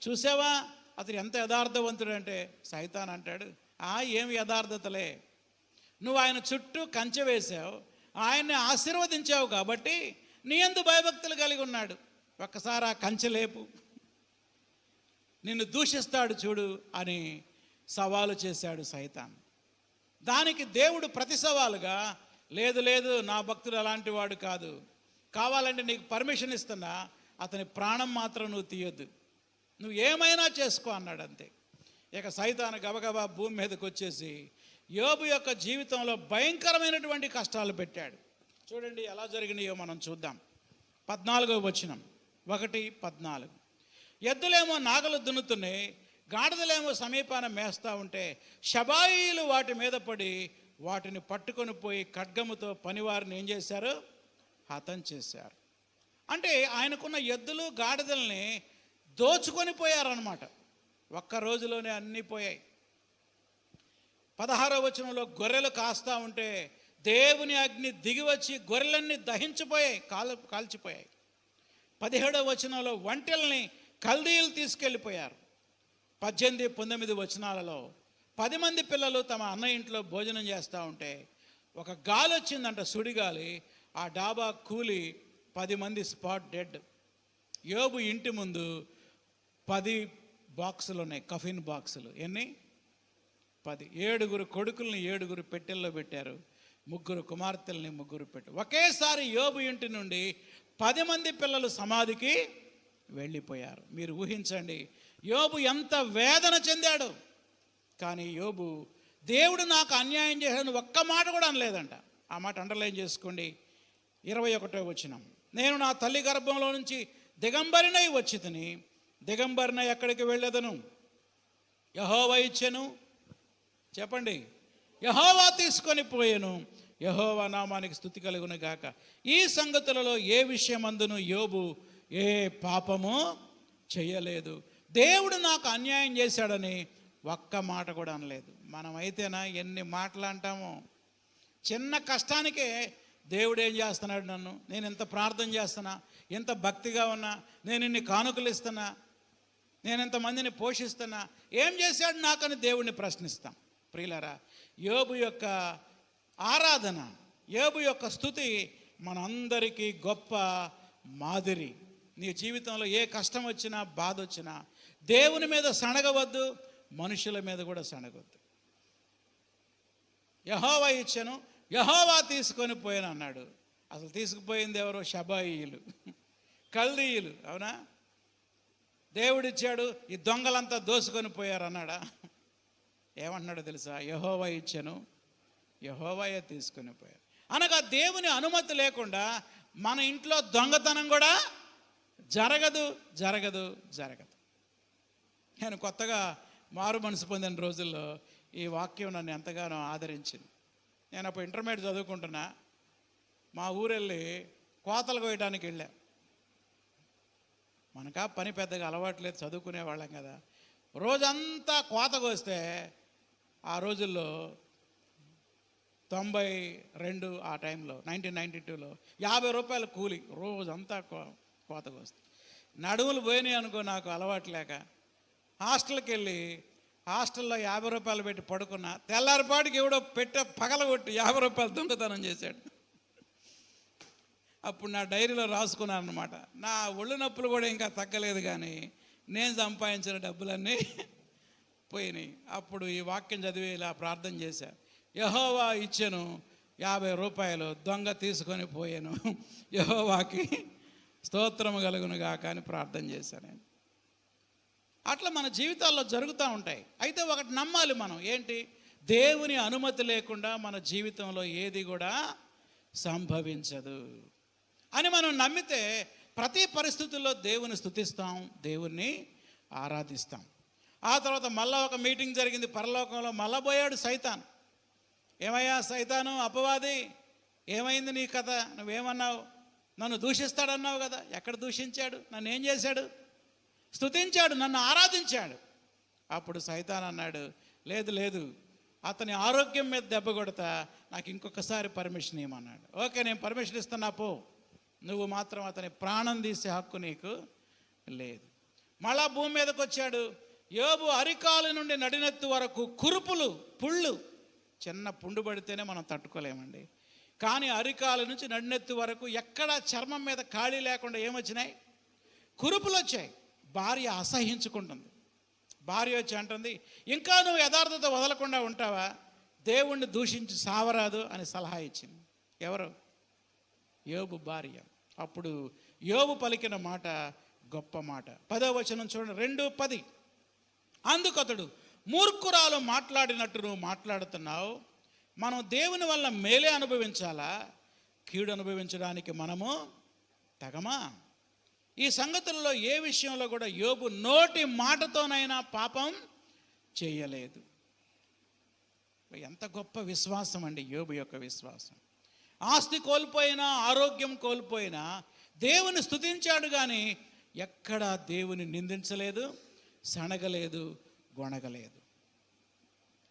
చూసావా? అతను ఎంత యథార్థవంతుడు అంటే సైతాన్ అంటాడు, ఏమి యథార్థతలే, నువ్వు ఆయన చుట్టూ కంచె వేసావు, ఆయన్ని ఆశీర్వదించావు కాబట్టి నీ యందు భయభక్తులు కలిగి ఉన్నాడు. ఒక్కసారి ఆ కంచె లేపు, నిన్ను దూషిస్తాడు చూడు అని సవాలు చేశాడు సైతాన్. దానికి దేవుడు ప్రతి సవాలుగా, లేదు నా భక్తుడు అలాంటి వాడు కాదు, కావాలంటే నీకు పర్మిషన్ ఇస్తున్నా, అతని ప్రాణం మాత్రం నువ్వు తీయొద్దు, నువ్వు ఏమైనా చేసుకో అన్నాడు. అంతే. ఇక సైతాను గబగబా భూమి మీదకి వచ్చేసి యోబు యొక్క జీవితంలో భయంకరమైనటువంటి కష్టాలు పెట్టాడు. చూడండి ఎలా జరిగినాయో మనం చూద్దాం. 14వ వచనం, 1:14. ఎద్దులేమో నాగలు దున్నుతున్నాయి, గాడిదలేమో సమీపాన మేస్తూ ఉంటే షబాయిలు వాటి మీద పడి వాటిని పట్టుకొని పోయి ఖడ్గముతో పనివారిని ఏం చేశారు? హతం చేశారు. అంటే ఆయనకున్న ఎద్దులు గాడిదల్ని దోచుకొని పోయారన్నమాట. ఒక్క రోజులోనే అన్నీ పోయాయి. 16వ వచనంలో గొర్రెలు కాస్తూ ఉంటే దేవుని అగ్ని దిగివచ్చి గొర్రెలన్నీ దహించిపోయాయి, కాల్చిపోయాయి. 17వ వచనంలో ఒంటెల్ని కల్దీయులు తీసుకెళ్ళిపోయారు. 18, 19 వచనాలలో 10 మంది పిల్లలు తమ అన్న ఇంట్లో భోజనం చేస్తూ ఉంటే ఒక గాలి వచ్చిందంట, సుడిగాలి. ఆ డాబా కూలి 10 మంది స్పాట్ డెడ్. యోబు ఇంటి ముందు 10 బాక్సులు ఉన్నాయి, కఫిన్ బాక్సులు. ఎన్ని? 10. 7 కొడుకుల్ని 7 పెట్టెల్లో పెట్టారు. ముగ్గురు కుమార్తెల్ని ముగ్గురు పెట్టు. ఒకేసారి యోబు ఇంటి నుండి 10 మంది పిల్లలు సమాధికి వెళ్ళిపోయారు. మీరు ఊహించండి యోబు ఎంత వేదన చెందాడు. కానీ యోబు దేవుడు నాకు అన్యాయం చేశాడని ఒక్క మాట కూడా అనలేదంట. ఆ మాట అండర్లైన్ చేసుకోండి. 21వ వచనం, నేను నా తల్లి గర్భంలో నుంచి దిగంబరినై వచ్చి తిని దిగంబరినై ఎక్కడికి వెళ్ళేదను, యెహోవా ఇచ్చెను, చెప్పండి, యెహోవా తీసుకొని పోయెను, యెహోవా నామానికి స్తుతి కలుగును గాక. ఈ సంగతులలో ఏ విషయమందును యోబు ఏ పాపము చేయలేదు. దేవుడు నాకు అన్యాయం చేశాడని ఒక్క మాట కూడా అనలేదు. మనమైతేనా ఎన్ని మాటలు అంటామో. చిన్న కష్టానికే దేవుడు ఏం చేస్తున్నాడు, నన్ను నేను ఎంత ప్రార్థన చేస్తున్నా, ఎంత భక్తిగా ఉన్నా, నేను ఇన్ని కానుకలు ఇస్తున్నా, నేను ఎంతమందిని పోషిస్తున్నా, ఏం చేశాడు నాకని దేవుడిని ప్రశ్నిస్తాం. ప్రియులారా, యోబు యొక్క ఆరాధన, యోబు యొక్క స్తుతి మనందరికీ గొప్ప మాదిరి. నీ జీవితంలో ఏ కష్టం వచ్చినా బాధ వచ్చినా దేవుని మీద సణగవద్దు, మనుషుల మీద కూడా సణగవద్దు. యెహోవా ఇచ్చెను, యెహోవా తీసుకొని పోయాను అన్నాడు. అసలు తీసుకుపోయింది ఎవరో? షబాయిలు, కల్దీయులు. అవునా? దేవుడిచ్చాడు, ఈ దొంగలంతా దోసుకొని పోయారు అన్నాడా? ఏమంటున్నాడో తెలుసా? యెహోవా ఇచ్చెను, యెహోవాయే తీసుకొని పోయారు. అనగా దేవుని అనుమతి లేకుండా మన ఇంట్లో దొంగతనం కూడా జరగదు జరగదు జరగదు. నేను కొత్తగా మారు మనసు పొందిన రోజుల్లో ఈ వాక్యం నన్ను ఎంతగానో ఆదరించింది. నేను అప్పుడు ఇంటర్మీడియట్ చదువుకుంటున్నా. మా ఊరెళ్ళి కోతలు కోయడానికి వెళ్ళా. మనకా పని పెద్దగా అలవాట్లేదు, చదువుకునే వాళ్ళం కదా. రోజంతా కోత కోస్తే ఆ రోజుల్లో 92 ఆ టైంలో 1992లో 50 రూపాయల కూలి రోజంతా కోత కోస్తే. నడుములు పోయినాయి అనుకో, నాకు అలవాటు లేక హాస్టల్కి వెళ్ళి హాస్టల్లో 50 రూపాయలు పెట్టి పడుకున్నా. తెల్లారిపాటికి ఎవడో పెట్టే పగలగొట్టి 50 రూపాయలు దొంగతనం చేశాడు. అప్పుడు నా డైరీలో రాసుకున్నాను అనమాట, నా ఒళ్ళు నొప్పులు కూడా ఇంకా తగ్గలేదు, కానీ నేను సంపాదించిన డబ్బులన్నీ పోయినాయి. అప్పుడు ఈ వాక్యం చదివి ఇలా ప్రార్థన చేశా, యెహోవా ఇచ్చెను 50 రూపాయలు, దొంగ తీసుకొని పోయాను, యెహోవాకి స్తోత్రము కలుగునుగా అని ప్రార్థన చేశాను నేను. అట్లా మన జీవితాల్లో జరుగుతూ ఉంటాయి. అయితే ఒకటి నమ్మాలి మనం, ఏంటి? దేవుని అనుమతి లేకుండా మన జీవితంలో ఏది కూడా సంభవించదు అని మనం నమ్మితే ప్రతి పరిస్థితుల్లో దేవుని స్తుతిస్తాం, దేవుణ్ణి ఆరాధిస్తాం. ఆ తర్వాత మళ్ళా ఒక మీటింగ్ జరిగింది పరలోకంలో. మళ్ళా పోయాడు సైతాన్. ఏమయ్యా సైతాను, అపవాది, ఏమైంది నీ కథ? నువ్వేమన్నావు? నన్ను దూషిస్తాడన్నావు కదా. ఎక్కడ దూషించాడు? నన్ను ఏం చేశాడు? స్తుతించాడు, నన్ను ఆరాధించాడు. అప్పుడు సైతాన్ అన్నాడు, లేదు లేదు, అతని ఆరోగ్యం మీద దెబ్బ కొడతా, నాకు ఇంకొకసారి పర్మిషన్ ఇవ్వమన్నాడు. ఓకే, నేను పర్మిషన్ ఇస్తున్నా, పో. నువ్వు మాత్రం అతని ప్రాణం తీసే హక్కు నీకు లేదు. మళ్ళా భూమి మీదకి వచ్చాడు. యోబు అరికాలు నుండి నడినెత్తు వరకు కురుపులు, పుళ్ళు. చిన్న పుండు పడితేనే మనం తట్టుకోలేమండి. కానీ అరికాలు నుంచి నడినెత్తు వరకు ఎక్కడా చర్మం మీద ఖాళీ లేకుండా ఏమొచ్చినాయి? కురుపులు వచ్చాయి. భార్య అసహించుకుంటుంది. భార్య వచ్చి అంటుంది, ఇంకా నువ్వు యథార్థత వదలకుండా ఉంటావా? దేవుణ్ణి దూషించి సావరాదు అని సలహా ఇచ్చింది. ఎవరు? యోబు భార్య. అప్పుడు యోబు పలికిన మాట గొప్ప మాట. 10వ వచనం చూడండి, 2:10. అందుకతడు, మూర్ఖురాలు మాట్లాడినట్టు నువ్వు మాట్లాడుతున్నావు. మనం దేవుని వల్ల మేలే అనుభవించాలా, కీడు అనుభవించడానికి మనము తగమా? ఈ సంగతుల్లో ఏ విషయంలో కూడా యోబు నోటి మాటతోనైనా పాపం చేయలేదు. ఎంత గొప్ప విశ్వాసం అండి యోబు యొక్క విశ్వాసం. ఆస్తి కోల్పోయినా, ఆరోగ్యం కోల్పోయినా దేవుని స్తుతించాడు, కానీ ఎక్కడా దేవుని నిందించలేదు, సణగలేదు, గొణగలేదు.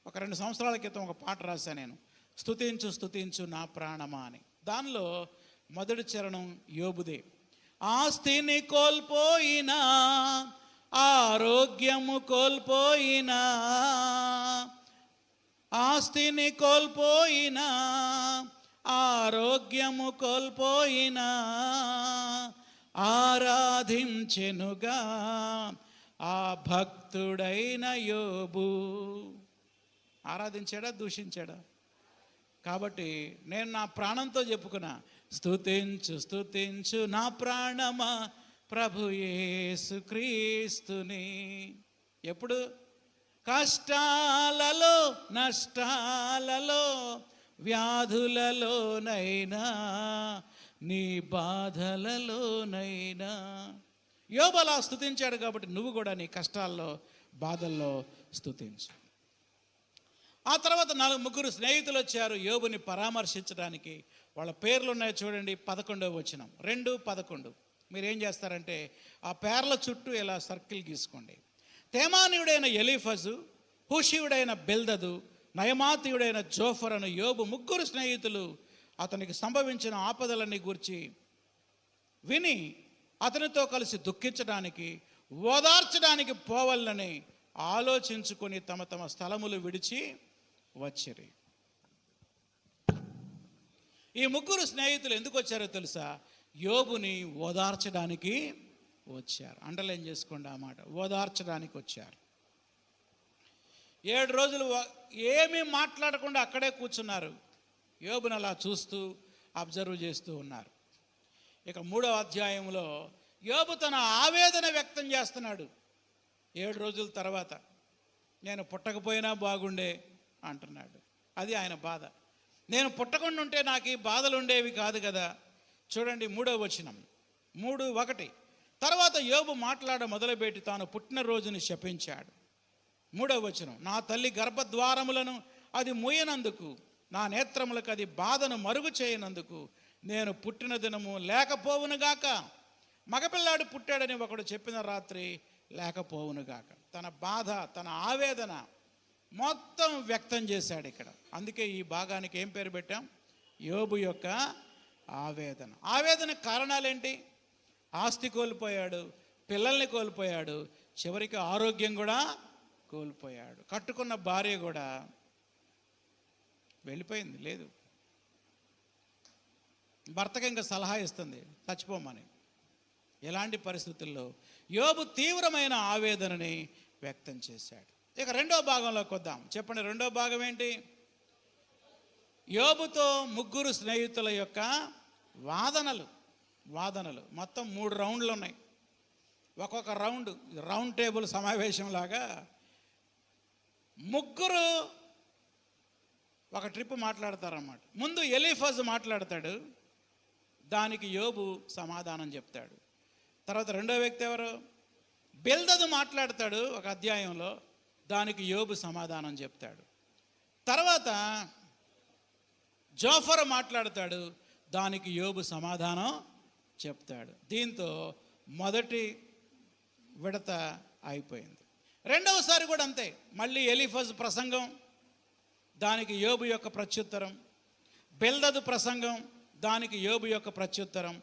ఒక 2 సంవత్సరాల క్రితం ఒక పాట రాశాను నేను, స్తుతించు స్తుతించు నా ప్రాణమా అని. దానిలో మొదటి చరణం యోబుదే. ఆస్తిని కోల్పోయినా, ఆరోగ్యము కోల్పోయినా, ఆస్తిని కోల్పోయినా, ఆరోగ్యము కోల్పోయినా, ఆరాధించెనుగా ఆ భక్తుడైన యోబు. ఆరాధించాడా, దూషించాడా? కాబట్టి నేను నా ప్రాణంతో చెప్పుకున్నా, స్తుతించు స్తుతించు నా ప్రాణమా ప్రభు యేసు క్రీస్తుని. ఎప్పుడు? కష్టాలలో, నష్టాలలో, వ్యాధులలోనైనా, నీ బాధలలోనైనా. యోబు అలా స్తుతించాడు కాబట్టి నువ్వు కూడా నీ కష్టాల్లో, బాధల్లో స్తుతించు. ఆ తర్వాత ముగ్గురు స్నేహితులు వచ్చారు యోబుని పరామర్శించడానికి. వాళ్ళ పేర్లు ఉన్నాయి చూడండి, 11వ వచనం, 2:11. మీరేం చేస్తారంటే ఆ పేర్ల చుట్టూ ఇలా సర్కిల్ గీసుకోండి. తేమానీయుడైన ఎలీఫజు, హూషీయుడైన బెల్దదు, నయమాతీయుడైన జోఫర్ అను యోబు ముగ్గురు స్నేహితులు అతనికి సంభవించిన ఆపదలన్నీ గూర్చి విని అతనితో కలిసి దుఃఖించడానికి, ఓదార్చడానికి పోవాలని ఆలోచించుకొని తమ తమ స్థలములు విడిచి వచ్చిరి. ఈ ముగ్గురు స్నేహితులు ఎందుకు వచ్చారో తెలుసా? యోబుని ఓదార్చడానికి వచ్చారు. అండర్లైన్ చేసుకోండి ఆ మాట, ఓదార్చడానికి వచ్చారు. 7 రోజులు ఏమీ మాట్లాడకుండా అక్కడే కూర్చున్నారు. యోబుని అలా చూస్తూ అబ్జర్వ్ చేస్తూ ఉన్నారు. ఇక 3వ అధ్యాయంలో యోబు తన ఆవేదన వ్యక్తం చేస్తున్నాడు. 7 రోజుల తర్వాత నేను పుట్టకపోయినా బాగుండే అంటున్నాడు. అది ఆయన బాధ. నేను పుట్టకుండా ఉంటే నాకు ఈ బాధలు ఉండేవి కాదు కదా. చూడండి 3వ వచనం, 3:1. తర్వాత యోబు మాట్లాడ మొదలుపెట్టి తాను పుట్టినరోజుని శపించాడు. 3వ వచనం, నా తల్లి గర్భద్వారములను అది మూయనందుకు, నా నేత్రములకు అది బాధను మరుగు చేయనందుకు నేను పుట్టిన దినము లేకపోవునుగాక. మగపిల్లాడు పుట్టాడని ఒకడు చెప్పిన రాత్రి లేకపోవునుగాక. తన బాధ, తన ఆవేదన మొత్తం వ్యక్తం చేశాడు ఇక్కడ. అందుకే ఈ భాగానికి ఏం పేరు పెట్టాం? యోబు యొక్క ఆవేదన. ఆవేదన కారణాలేంటి? ఆస్తి కోల్పోయాడు, పిల్లల్ని కోల్పోయాడు, చివరికి ఆరోగ్యం కూడా కోల్పోయాడు. కట్టుకున్న భార్య కూడా వెళ్ళిపోయింది, లేదు. భర్తకి ఇంకా సలహా ఇస్తుంది చచ్చిపోమని. ఎలాంటి పరిస్థితుల్లో యోబు తీవ్రమైన ఆవేదనని వ్యక్తం చేశాడు. ఇక 2వ భాగంలోకి వద్దాం. చెప్పండి, 2వ భాగం ఏంటి? యోబుతో ముగ్గురు స్నేహితుల యొక్క వాదనలు. మొత్తం 3 రౌండ్లు ఉన్నాయి. ఒక్కొక్క రౌండ్ టేబుల్ సమావేశం లాగా ముగ్గురు ఒక ట్రిప్ మాట్లాడతారన్నమాట. ముందు ఎలీఫజ్ మాట్లాడతాడు, దానికి యోబు సమాధానం చెప్తాడు. తర్వాత 2వ వ్యక్తి ఎవరు? బెల్దదు మాట్లాడతాడు ఒక అధ్యాయంలో, దానికి యోబు సమాధానం చెప్తాడు. తర్వాత జోఫర్ మాట్లాడతాడు, దానికి యోబు సమాధానం చెప్తాడు. దీంతో మొదటి విడత అయిపోయింది. 2వసారి కూడా అంతే. మళ్ళీ ఎలీఫజ్ ప్రసంగం, దానికి యోబు యొక్క ప్రత్యుత్తరం. బెల్దదు ప్రసంగం, దానికి యోబు యొక్క ప్రత్యుత్తరం.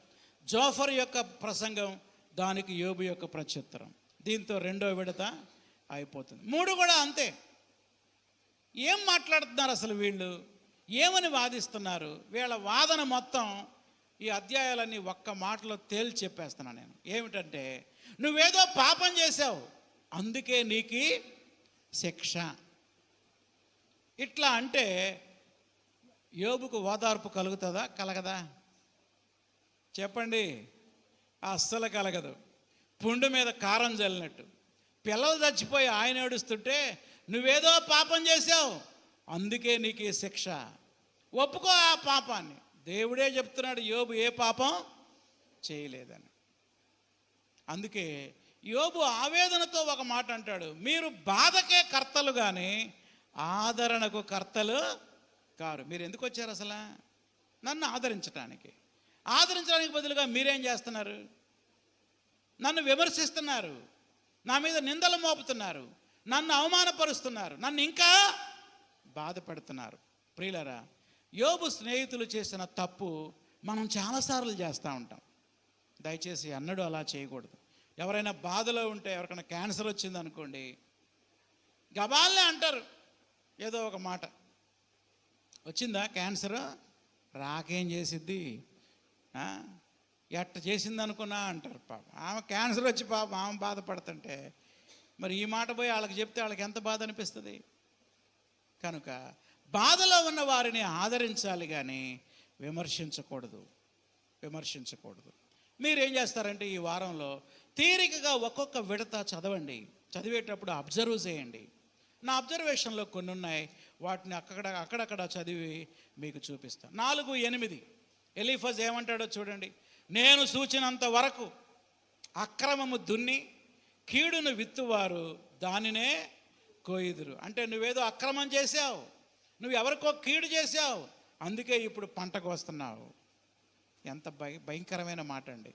జోఫర్ యొక్క ప్రసంగం, దానికి యోబు యొక్క ప్రత్యుత్తరం. దీంతో 2వ విడత అయిపోతుంది. 3 కూడా అంతే. ఏం మాట్లాడుతున్నారు అసలు వీళ్ళు? ఏమని వాదిస్తున్నారు? వీళ్ళ వాదన మొత్తం ఈ అధ్యాయాలన్నీ ఒక్క మాటలో తేల్చి చెప్పేస్తున్నాను నేను. ఏమిటంటే, నువ్వేదో పాపం చేశావు, అందుకే నీకు శిక్ష. ఇట్లా అంటే యోబుకు ఓదార్పు కలుగుతుందా? కలగదా? చెప్పండి. అస్సలు కలగదు. పుండు మీద కారం చల్లినట్టు. పిల్లలు చచ్చిపోయి ఆయన ఏడుస్తుంటే, నువ్వేదో పాపం చేశావు, అందుకే నీకు ఈ శిక్ష, ఒప్పుకో ఆ పాపాన్ని. దేవుడే చెప్తున్నాడు యోబు ఏ పాపం చేయలేదని. అందుకే యోబు ఆవేదనతో ఒక మాట అంటాడు, మీరు బాధకే కర్తలు కానీ ఆదరణకు కర్తలు కారు. మీరు ఎందుకు వచ్చారు అసలు? నన్ను ఆదరించడానికి. ఆదరించడానికి బదులుగా మీరేం చేస్తున్నారు? నన్ను విమర్శిస్తున్నారు, నా మీద నిందలు మోపుతున్నారు, నన్ను అవమానపరుస్తున్నారు, నన్ను ఇంకా బాధపడుతున్నారు. ప్రియులారా, యోబు స్నేహితులు చేసిన తప్పు మనం చాలాసార్లు చేస్తూ ఉంటాం. దయచేసి అన్నడు అలా చేయకూడదు. ఎవరైనా బాధలో ఉంటే, ఎవరికైనా క్యాన్సర్ వచ్చింది అనుకోండి, గబాల్నే అంటారు ఏదో ఒక మాట, వచ్చిందా క్యాన్సర్, రాకేం చేసిద్ది, ఎట్ట చేసింది అనుకున్నా అంటారు. పాపం ఆమె క్యాన్సర్ వచ్చి పాపం ఆమె బాధపడుతుంటే, మరి ఈ మాట పోయి వాళ్ళకి చెప్తే వాళ్ళకి ఎంత బాధ అనిపిస్తుంది. కనుక బాధలో ఉన్న వారిని ఆదరించాలి కానీ విమర్శించకూడదు. మీరేం చేస్తారంటే ఈ వారంలో తీరికగా ఒక్కొక్క విడత చదవండి. చదివేటప్పుడు అబ్జర్వ్ చేయండి. నా అబ్జర్వేషన్లో కొన్ని ఉన్నాయి, వాటిని అక్కడక్కడ చదివి మీకు చూపిస్తాను. 4:8 ఎలీఫజ్ ఏమంటాడో చూడండి. నేను సూచినంత వరకు అక్రమము దున్ని కీడును విత్తువారు దానినే కోయిదురు. అంటే నువ్వేదో అక్రమం చేశావు, నువ్వు ఎవరికో కీడు చేశావు, అందుకే ఇప్పుడు పంట కోస్తున్నావు. ఎంత భయంకరమైన మాట అండి.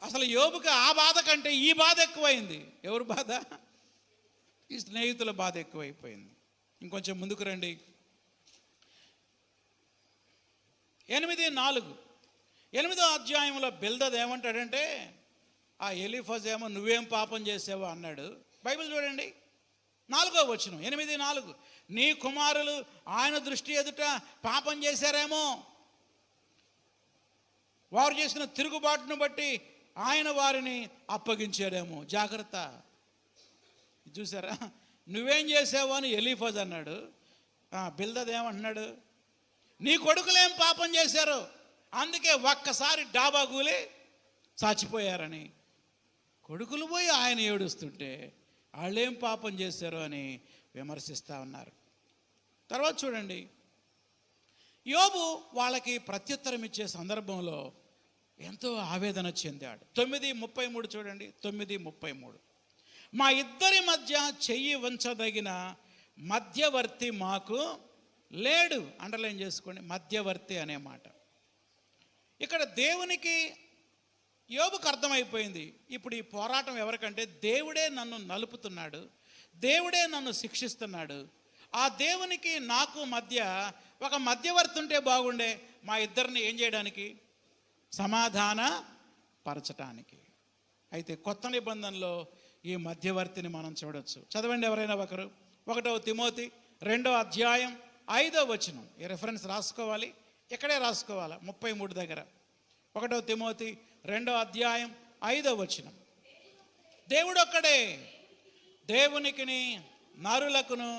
అసలు యోబుకి ఆ బాధ కంటే ఈ బాధ ఎక్కువైంది. ఎవరి బాధ? ఈ స్నేహితుల బాధ ఎక్కువైపోయింది. ఇంకొంచెం ముందుకు రండి. 8:4 8వ అధ్యాయంలో బిల్దద్ ఏమంటాడంటే, ఆ ఎలీఫజ్ ఏమో నువ్వేం పాపం చేసావో అన్నాడు. బైబిల్ చూడండి, 4వ వచనం 8:4 నీ కుమారులు ఆయన దృష్టి ఎదుట పాపం చేశారేమో, వారు చేసిన తిరుగుబాటును బట్టి ఆయన వారిని అప్పగించాడేమో. జాగ్రత్త. చూసారా, నువ్వేం చేసావు అని ఎలీఫజ్ అన్నాడు. బిల్దద్ ఏమంటున్నాడు, నీ కొడుకులేం పాపం చేశారు, అందుకే ఒక్కసారి డాబా కూలి చచ్చిపోయారని. కొడుకులు పోయి ఆయన ఏడుస్తుంటే వాళ్ళేం పాపం చేశారు అని విమర్శిస్తూ ఉన్నారు. తర్వాత చూడండి, యోబు వాళ్ళకి ప్రత్యుత్తరం ఇచ్చే సందర్భంలో ఎంతో ఆవేదన చెందాడు. 9:33 చూడండి. 9:33 మా ఇద్దరి మధ్య చెయ్యి వంచదగిన మధ్యవర్తి మాకు లేడు. అండర్లైన్ చేసుకోండి, మధ్యవర్తి అనే మాట. ఇక్కడ దేవునికి యోబుకు అర్థమైపోయింది, ఇప్పుడు ఈ పోరాటం ఎవరికంటే దేవుడే నన్ను నలుపుతున్నాడు, దేవుడే నన్ను శిక్షిస్తున్నాడు. ఆ దేవునికి నాకు మధ్య ఒక మధ్యవర్తి ఉంటే బాగుండే, మా ఇద్దరిని ఏం చేయడానికి, సమాధాన పరచటానికి. అయితే కొత్త నిబంధనలో ఈ మధ్యవర్తిని మనం చూడొచ్చు. చదవండి ఎవరైనా ఒకరు. 1వ తిమోతి 2వ అధ్యాయం 5వ వచనం. ఈ రెఫరెన్స్ రాసుకోవాలి, ఇక్కడే రాసుకోవాలి. 33 దగ్గర 1వ తిమోతి 2వ అధ్యాయం 5వ వచనం. దేవుడు ఒక్కడే, దేవునికిని నరులకును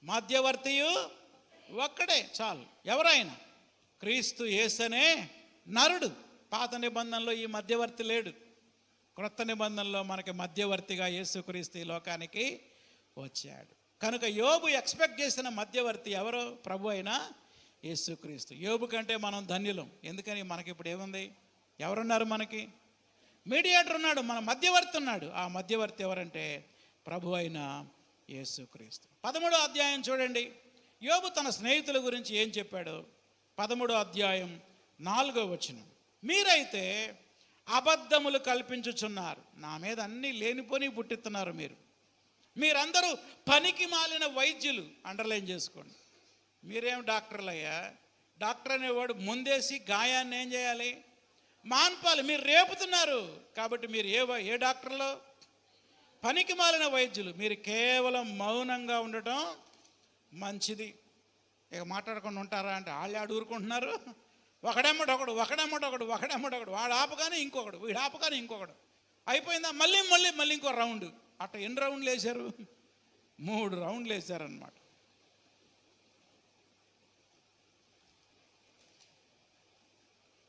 మధ్యవర్తియు ఒక్కడే చాలు. ఎవరైనా క్రీస్తు యేసనే నరుడు. పాత నిబంధనలో ఈ మధ్యవర్తి లేడు. క్రొత్త నిబంధనలో మనకి మధ్యవర్తిగా యేసుక్రీస్తు ఈ లోకానికి వచ్చాడు. కనుక యోబు ఎక్స్పెక్ట్ చేసిన మధ్యవర్తి ఎవరో? ప్రభు అయిన యేసుక్రీస్తు. యోబు కంటే మనం ధన్యులం. ఎందుకని మనకి ఇప్పుడు ఏముంది? ఎవరున్నారు మనకి? మీడియేటర్ ఉన్నాడు, మన మధ్యవర్తి ఉన్నాడు. ఆ మధ్యవర్తి ఎవరంటే ప్రభు అయిన యేసుక్రీస్తు. 13వ అధ్యాయం చూడండి, యోబు తన స్నేహితుల గురించి ఏం చెప్పాడో. 13వ అధ్యాయం 4వ వచనం. మీరైతే అబద్ధములు కల్పించుచున్నారు, నా మీద అన్నీ లేనిపోని పుట్టిస్తున్నారు. మీరందరూ పనికి మాలిన వైద్యులు. అండర్లైన్ చేసుకోండి. మీరేం డాక్టర్లయ్యా? డాక్టర్ అనేవాడు ముందేసి గాయాన్ని ఏం చేయాలి? మాన్పాలి. మీరు రేపుతున్నారు కాబట్టి మీరు ఏ డాక్టర్లో? పనికి మాలిన వైద్యులు. మీరు కేవలం మౌనంగా ఉండటం మంచిది. ఇక మాట్లాడకుండా ఉంటారా అంటే వాళ్ళు ఊరుకుంటున్నారు. ఒకడెమ్మడొకడు వాడు ఆపగానే ఇంకొకడు, వీడు ఆపగానే ఇంకొకడు. అయిపోయిందా? మళ్ళీ ఇంకో రౌండ్. అట్లా ఎన్ని రౌండ్లు వేశారు? 3 రౌండ్లు వేశారనమాట.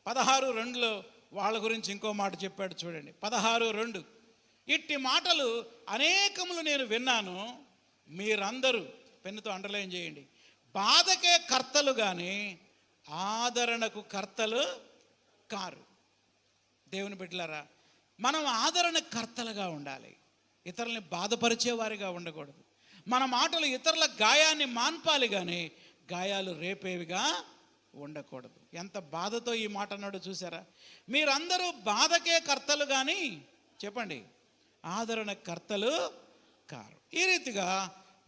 పదహారు 2లో వాళ్ళ గురించి ఇంకో మాట చెప్పాడు చూడండి. 16:2 ఇట్టి మాటలు అనేకములు నేను విన్నాను, మీరందరూ, పెన్నుతో అండర్లైన్ చేయండి, బాధకే కర్తలు కానీ ఆదరణకు కర్తలు కారు. దేవుని బిడ్డలారా, మనం ఆదరణ కర్తలుగా ఉండాలి. ఇతరుల్ని బాధపరిచేవారిగా ఉండకూడదు. మన మాటలు ఇతరుల గాయాన్ని మాన్పాలి కానీ గాయాలు రేపేవిగా ఉండకూడదు. ఎంత బాధతో ఈ మాట అన్నాడో చూసారా? మీరందరూ బాధకే కర్తలు కానీ, చెప్పండి, ఆదరణ కర్తలు కారు. ఈ రీతిగా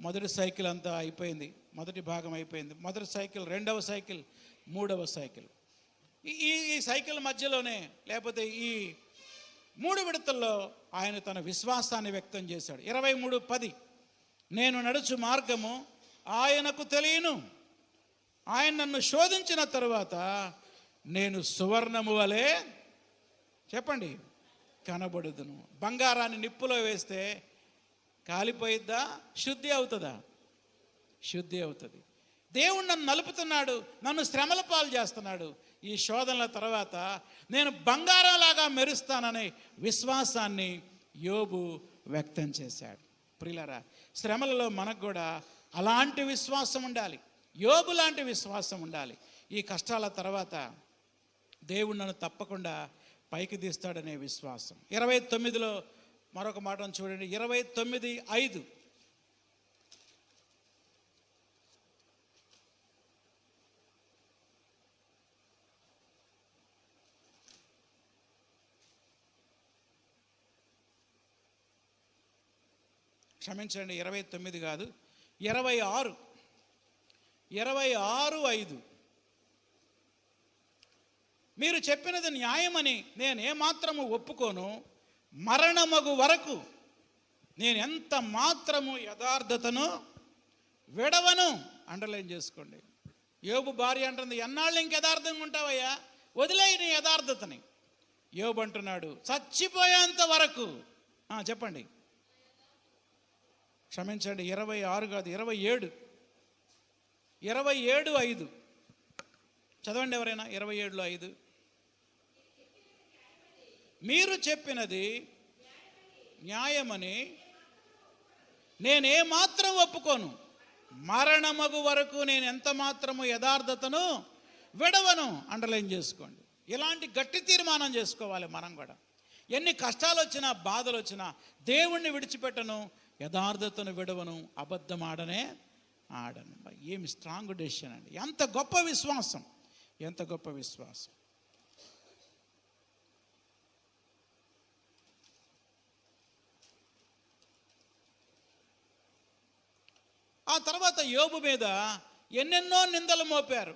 మొదటి సైకిల్ అంతా అయిపోయింది. మొదటి భాగం అయిపోయింది. మొదటి సైకిల్, 2వ సైకిల్, 3వ సైకిల్. ఈ సైకిల్ మధ్యలోనే, లేకపోతే ఈ 3 విడతల్లో ఆయన తన విశ్వాసాన్ని వ్యక్తం చేశాడు. 23:10 నేను నడుచు మార్గము ఆయనకు తెలియను, ఆయన నన్ను శోధించిన తరువాత నేను సువర్ణము వలె, చెప్పండి, కనబడుదును. బంగారాన్ని నిప్పులో వేస్తే కాలిపోయిద్దా? శుద్ధి అవుతుందా? శుద్ధి అవుతుంది. దేవుడు నన్ను నలుపుతున్నాడు, నన్ను శ్రమల పాలు చేస్తున్నాడు. ఈ శోధనల తర్వాత నేను బంగారంలాగా మెరుస్తాననే విశ్వాసాన్ని యోబు వ్యక్తం చేశాడు. ప్రియులారా, శ్రమలలో మనకు కూడా అలాంటి విశ్వాసం ఉండాలి, యోబు లాంటి విశ్వాసం ఉండాలి. ఈ కష్టాల తర్వాత దేవుడు నన్ను తప్పకుండా పైకి తీస్తాడనే విశ్వాసం. 29లో మరొక మాటను చూడండి, 29:5. క్షమించండి, 29 కాదు, 26. 26:5. మీరు చెప్పినది న్యాయమని నేను ఏమాత్రము ఒప్పుకోను, మరణమగు వరకు నేను ఎంత మాత్రము యథార్థతను విడవను. అండర్లైన్ చేసుకోండి. యోబు భార్య అంటుంది, ఎన్నాళ్ళు ఇంక యథార్థంగా ఉంటావయ్యా, వదిలేయి నీ యథార్థతని. యోబు అంటున్నాడు, చచ్చిపోయేంత వరకు. చెప్పండి, క్షమించండి, 26 కాదు, 27. 27:5 చదవండి ఎవరైనా. 27:5. మీరు చెప్పినది న్యాయమని నేనేమాత్రం ఒప్పుకోను, మరణమగు వరకు నేను ఎంత మాత్రము యథార్థతను విడవను. అండర్లైన్ చేసుకోండి. ఇలాంటి గట్టి తీర్మానం చేసుకోవాలి మనం కూడా. ఎన్ని కష్టాలు వచ్చినా, బాధలు వచ్చినా దేవుణ్ణి విడిచిపెట్టను, యథార్థతను విడవను, అబద్ధం ఆడను. ఏమి స్ట్రాంగ్ డెసిషన్ అండి. ఎంత గొప్ప విశ్వాసం, ఎంత గొప్ప విశ్వాసం. ఆ తర్వాత యోబు మీద ఎన్నెన్నో నిందలు మోపారు,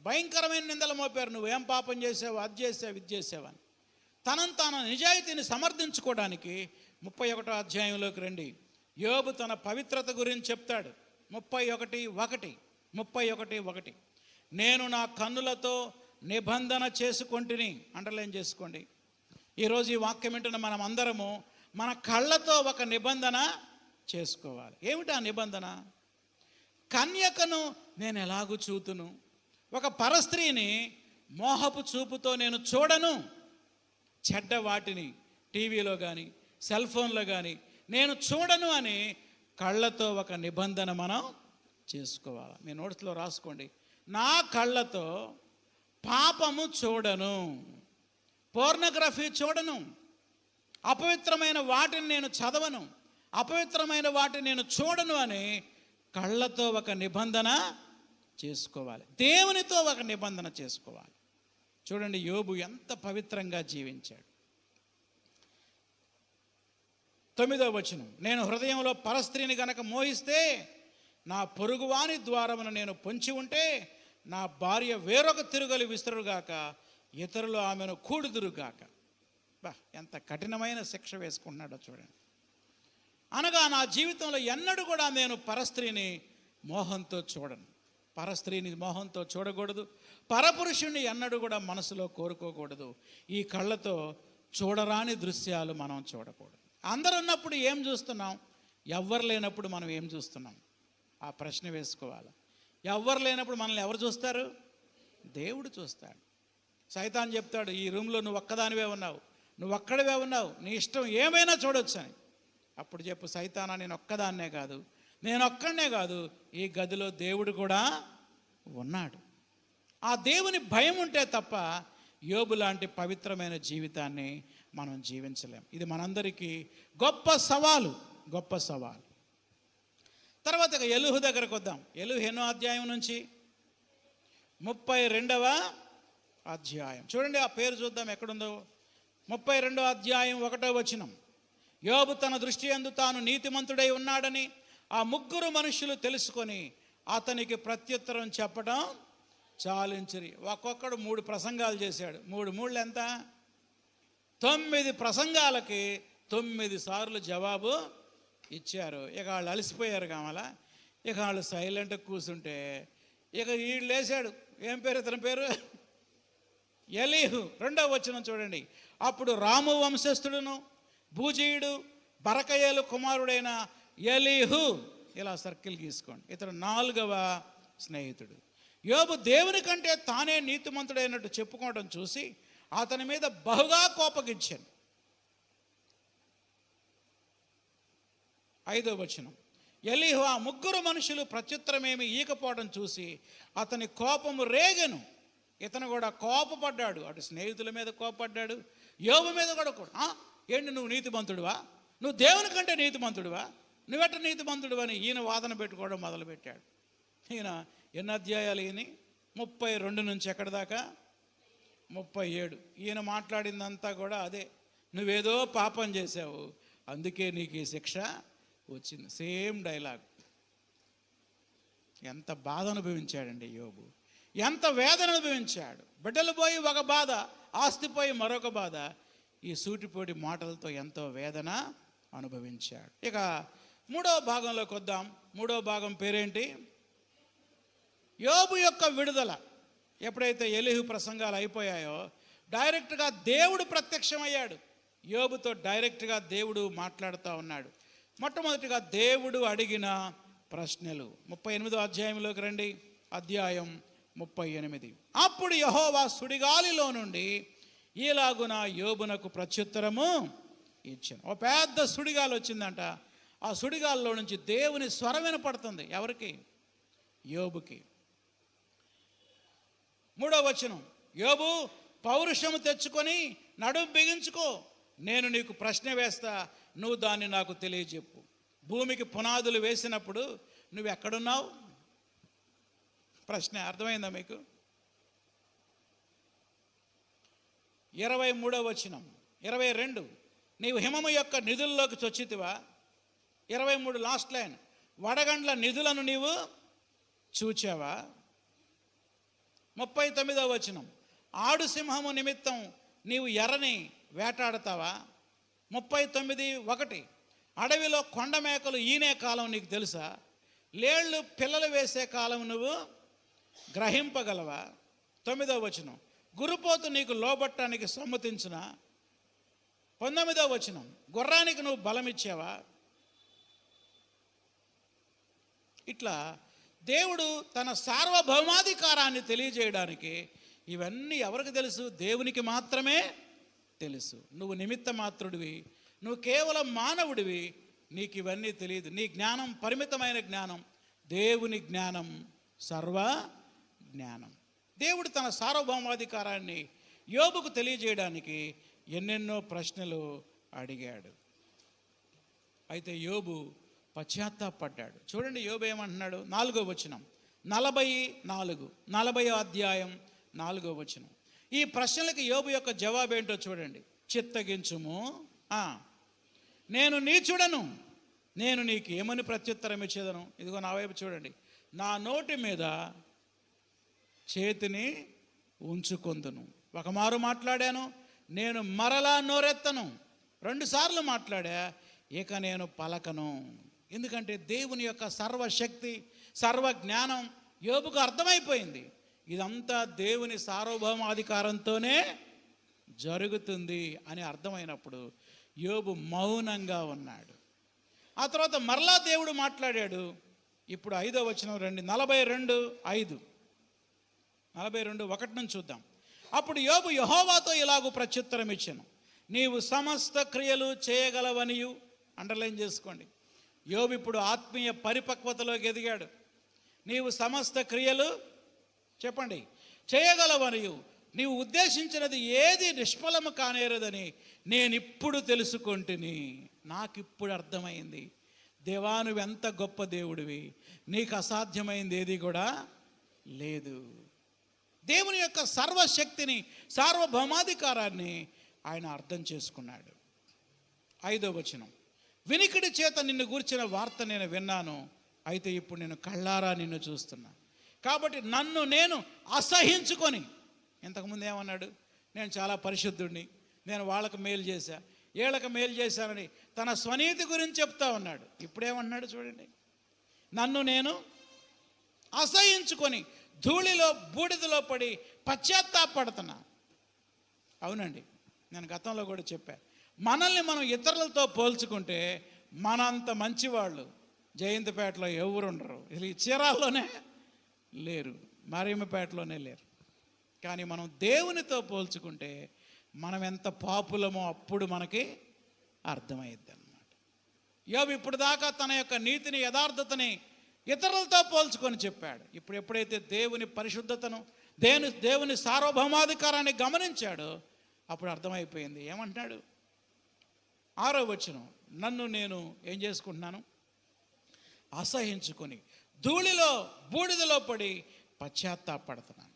భయంకరమైన నిందలు మోపారు. నువ్వేం పాపం చేసావు, అది చేసావు, ఇది చేసావని. తన నిజాయితీని సమర్థించుకోవడానికి 31వ అధ్యాయంలోకి రండి. యోబు తన పవిత్రత గురించి చెప్తాడు. 31:1. నేను నా కన్నులతో నిబంధన చేసుకొంటిని. అండర్లైన్ చేసుకోండి. ఈరోజు ఈ వాక్యం వింటున్న మనం అందరము మన కళ్ళతో ఒక నిబంధన చేసుకోవాలి. ఏమిటా నిబంధన? కన్యకను నేను ఎలాగూ చూతును, ఒక పరస్త్రీని మోహపు చూపుతో నేను చూడను. చెడ్డ వాటిని టీవీలో కానీ సెల్ ఫోన్లో కానీ నేను చూడను అని కళ్ళతో ఒక నిబంధన మనం చేసుకోవాలి. మీ నోట్స్లో రాసుకోండి. నా కళ్ళతో పాపము చూడను, పోర్నోగ్రఫీ చూడను, అపవిత్రమైన వాటిని నేను చదవను, అపవిత్రమైన వాటిని నేను చూడను అని కళ్ళతో ఒక నిబంధన చేసుకోవాలి. దేవునితో ఒక నిబంధన చేసుకోవాలి. చూడండి యోబు ఎంత పవిత్రంగా జీవించాడు. 9వ వచనం, నేను హృదయంలో పరస్త్రీని గనక మోహిస్తే, నా పొరుగువాని ద్వారమును నేను పొంచి ఉంటే, నా భార్య వేరొక తిరుగలి విసురుగాక, ఇతరులు ఆమెను కూడుదురుగాక. ఎంత కఠినమైన శిక్ష వేసుకుంటున్నాడో చూడండి. అనగా నా జీవితంలో ఎన్నడూ కూడా నేను పరస్త్రీని మోహంతో చూడను, పరస్త్రీని మోహంతో చూడకూడదు, పరపురుషుణ్ణి ఎన్నడూ కూడా మనసులో కోరుకోకూడదు. ఈ కళ్ళతో చూడరాని దృశ్యాలు మనం చూడకూడదు. అందరు ఉన్నప్పుడు ఏం చూస్తున్నాం, ఎవ్వరు లేనప్పుడు మనం ఏం చూస్తున్నాం? ఆ ప్రశ్న వేసుకోవాలి. ఎవ్వరు లేనప్పుడు మనల్ని ఎవరు చూస్తారు? దేవుడు చూస్తాడు. సైతాన్ చెప్తాడు, ఈ రూమ్లో నువ్వు ఒక్కదానివే ఉన్నావు, నువ్వు ఒక్కడివే ఉన్నావు, నీ ఇష్టం ఏమైనా చూడొచ్చు అని. అప్పుడు చెప్పు, సైతానా నేను ఒక్కదాన్నే కాదు, నేను ఒక్కడనే కాదు, ఈ గదిలో దేవుడు కూడా ఉన్నాడు. ఆ దేవుని భయం ఉంటే తప్ప యోబు లాంటి పవిత్రమైన జీవితాన్ని మనం జీవించలేం. ఇది మనందరికీ గొప్ప సవాలు, గొప్ప సవాలు. తర్వాత ఎలుహు దగ్గరకు వద్దాం. ఎలుహు ఎన్నో అధ్యాయం నుంచి? 32వ అధ్యాయం. చూడండి ఆ పేరు చూద్దాం ఎక్కడుందో. 32వ అధ్యాయం 1వ వచనం. యోబు తన దృష్టి యందు తాను నీతిమంతుడై ఉన్నాడని ఆ ముగ్గురు మనుషులు తెలుసుకొని అతనికి ప్రత్యుత్తరం చెప్పడం చాలించిరి. ఒక్కొక్కడు 3 ప్రసంగాలు చేశాడు. 3 ఎంత? 9 ప్రసంగాలకి 9 సార్లు జవాబు ఇచ్చారు. ఇక వాళ్ళు అలసిపోయారు కావాలా, ఇక వాళ్ళు సైలెంట్గా కూర్చుంటే ఇక వీళ్ళు లేచాడు. ఏం పేరు ఇతని పేరు? ఎలీహు. 2వ వచనం చూడండి. అప్పుడు రాము వంశస్థుడును భూజీయుడు బరకయేలు కుమారుడైన ఎలీహు ఇలా సర్కిల్ గీసుకోండి. ఇతడు 4వ స్నేహితుడు. యోబు దేవుని కంటే తానే నీతిమంతుడైనట్టు చెప్పుకోవడం చూసి అతని మీద బహుగా కోపగించాను. 5వ వచనం. ఎలీహు ఆ 3 మనుషులు ప్రత్యుత్తరమేమి ఈకపోవడం చూసి అతని కోపము రేగెను. ఇతను కూడా కోపపడ్డాడు. అటు స్నేహితుల మీద కోపపడ్డాడు, యోబు మీద కూడా ఏంటి నువ్వు నీతిమంతుడివా, నువ్వు దేవుని కంటే నీతిమంతుడివా, నువ్వెట్ట నీతిమంతుడివా అని ఈయన వాదన పెట్టుకోవడం మొదలుపెట్టాడు. ఈయన ఎన్ని అధ్యాయాలు ఈయన 32 నుంచి ఎక్కడి దాకా 37. ఈయన మాట్లాడిందంతా కూడా అదే, నువ్వేదో పాపం చేశావు అందుకే నీకు ఈ శిక్ష వచ్చింది. Same dialogue. ఎంత బాధ అనుభవించాడండి యోబు, ఎంత వేదన అనుభవించాడు. బిడ్డలు పోయి ఒక బాధ, ఆస్తి పోయి మరొక బాధ, ఈ సూటిపోటి మాటలతో ఎంతో వేదన అనుభవించాడు. ఇక 3వ భాగంలోకి వద్దాం. 3వ భాగం పేరేంటి? యోబు యొక్క విడుదల. ఎప్పుడైతే ఎలీహు ప్రసంగాలు అయిపోయాయో డైరెక్ట్గా దేవుడు ప్రత్యక్షమయ్యాడు. యోబుతో డైరెక్ట్గా దేవుడు మాట్లాడుతూ ఉన్నాడు. మొట్టమొదటిగా దేవుడు అడిగిన ప్రశ్నలు. 38వ అధ్యాయంలోకి రండి. అధ్యాయం 38. అప్పుడు యెహోవా సుడిగాలిలో నుండి ఈలాగున యోబునకు ప్రత్యుత్తరము ఇచ్చాను. ఒక పెద్ద సుడిగాలి వచ్చిందంట. ఆ సుడిగాలిలో నుంచి దేవుని స్వరం వినపడుతుంది. ఎవరికి? యోబుకి. 3వ వచనం. యోబు, పౌరుషము తెచ్చుకొని నడుం బిగించుకో, నేను నీకు ప్రశ్న వేస్తా, నువ్వు దాన్ని నాకు తెలియజెప్పు. భూమికి పునాదులు వేసినప్పుడు నువ్వు ఎక్కడున్నావు? ప్రశ్న అర్థమైందా మీకు? 23వ వచనం. 22. నీవు హిమము యొక్క నిధుల్లోకి చొచ్చితివా? 23 లాస్ట్ లైన్. వడగండ్ల నిధులను నీవు చూచావా? 39వ వచనం. ఆడు సింహము నిమిత్తం నీవు ఎర్రని వేటాడతావా? 39:1. అడవిలో కొండ మేకలు ఈనే కాలం నీకు తెలుసా? లేళ్ళు పిల్లలు వేసే కాలం నువ్వు గ్రహింపగలవా? 9వ వచనం. గురుపోతు నీకు లోబట్టానికి సమ్మతించునా? 19వ వచనం. గుర్రానికి నువ్వు బలం ఇచ్చావా? ఇట్లా దేవుడు తన సార్వభౌమాధికారాన్ని తెలియజేయడానికి ఇవన్నీ ఎవరికి తెలుసు? దేవునికి మాత్రమే తెలుసు. నువ్వు నిమిత్త మాత్రుడివి, నువ్వు కేవలం మానవుడివి, నీకు ఇవన్నీ తెలియదు. నీ జ్ఞానం పరిమితమైన జ్ఞానం, దేవుని జ్ఞానం సర్వ జ్ఞానం. దేవుడు తన సార్వభౌమాధికారాన్ని యోబుకు తెలియజేయడానికి ఎన్నెన్నో ప్రశ్నలు అడిగాడు. అయితే యోబు పశ్చాత్తాపడ్డాడు. చూడండి యోబు ఏమంటున్నాడు? 4వ వచనం. 40వ అధ్యాయం 4వ వచనం. ఈ ప్రశ్నలకు యోబు యొక్క జవాబు ఏంటో చూడండి. చిత్తగించుము, నేను నీచుడను, నేను నీకు ఏమని ప్రత్యుత్తరం ఇచ్చేదను? ఇదిగో నా వైపు చూడండి. నా నోటి మీద చేతిని ఉంచుకొందును. ఒకమారు మాట్లాడాను, నేను మరలా నోరెత్తను. 2 సార్లు మాట్లాడా, ఇక నేను పలకను. ఎందుకంటే దేవుని యొక్క సర్వశక్తి, సర్వ జ్ఞానం యోబుకు అర్థమైపోయింది. ఇదంతా దేవుని సార్వభౌమాధికారంతోనే జరుగుతుంది అని అర్థమైనప్పుడు యోబు మౌనంగా ఉన్నాడు. ఆ తర్వాత మరలా దేవుడు మాట్లాడాడు. ఇప్పుడు 5వ వచనం రండి. 42:5. 42:1 నుంచి చూద్దాం. అప్పుడు యోబు యెహోవాతో ఇలాగూ ప్రత్యుత్తరం ఇచ్చాను, నీవు సమస్త క్రియలు చేయగలవనియు. అండర్లైన్ చేసుకోండి. యోబు ఇప్పుడు ఆత్మీయ పరిపక్వతలోకి ఎదిగాడు. నీవు సమస్త క్రియలు చెప్పండి చేయగలవనియు, నీవు ఉద్దేశించినది ఏది నిష్ఫలము కానేరదని నేనిప్పుడు తెలుసుకొంటిని. నాకిప్పుడు అర్థమైంది. దేవా, నువ్వెంత గొప్ప దేవుడివి, నీకు అసాధ్యమైంది ఏది కూడా లేదు. దేవుని యొక్క సర్వశక్తిని, సార్వభౌమాధికారాన్ని ఆయన అర్థం చేసుకున్నాడు. 5వ వచనం. వినికిడి చేత నిన్ను గూర్చిన వార్త నేను విన్నాను, అయితే ఇప్పుడు నేను కళ్ళారా నిన్ను చూస్తున్నా. కాబట్టి నన్ను నేను అసహించుకొని, ఇంతకుముందు ఏమన్నాడు? నేను చాలా పరిశుద్ధుడిని, నేను వాళ్ళకు మేలు చేశా, వీళ్ళకి మేలు చేశానని తన స్వనీతి గురించి చెప్తా ఉన్నాడు. ఇప్పుడేమన్నాడు చూడండి. నన్ను నేను అసహించుకొని ధూళిలో బూడిదలో పడి పశ్చాత్తాపడుతున్నా. అవునండి, నేను గతంలో కూడా చెప్పా, మనల్ని మనం ఇతరులతో పోల్చుకుంటే మనంత మంచివాళ్ళు, జయంతిపేటలో ఎవరు ఉండరు, అసలు ఈ చీరాల్లోనే లేరు, మరియమ్మపేటలోనే లేరు. కానీ మనం దేవునితో పోల్చుకుంటే మనం ఎంత పాపులమో అప్పుడు మనకి అర్థమైద్ది అన్నమాట. యోబు ఇప్పుడు దాకా తన యొక్క నీతిని, యథార్థతని ఇతరులతో పోల్చుకొని చెప్పాడు. ఇప్పుడు ఎప్పుడైతే దేవుని పరిశుద్ధతను, దేవుని సార్వభౌమాధికారాన్ని గమనించాడో అప్పుడు అర్థమైపోయింది. ఏమంటున్నాడు? 6వ వచనం, నన్ను నేను ఏం చేసుకుంటున్నాను? అసహించుకొని ధూళిలో బూడిదలో పడి పశ్చాత్తాపడుతున్నాను.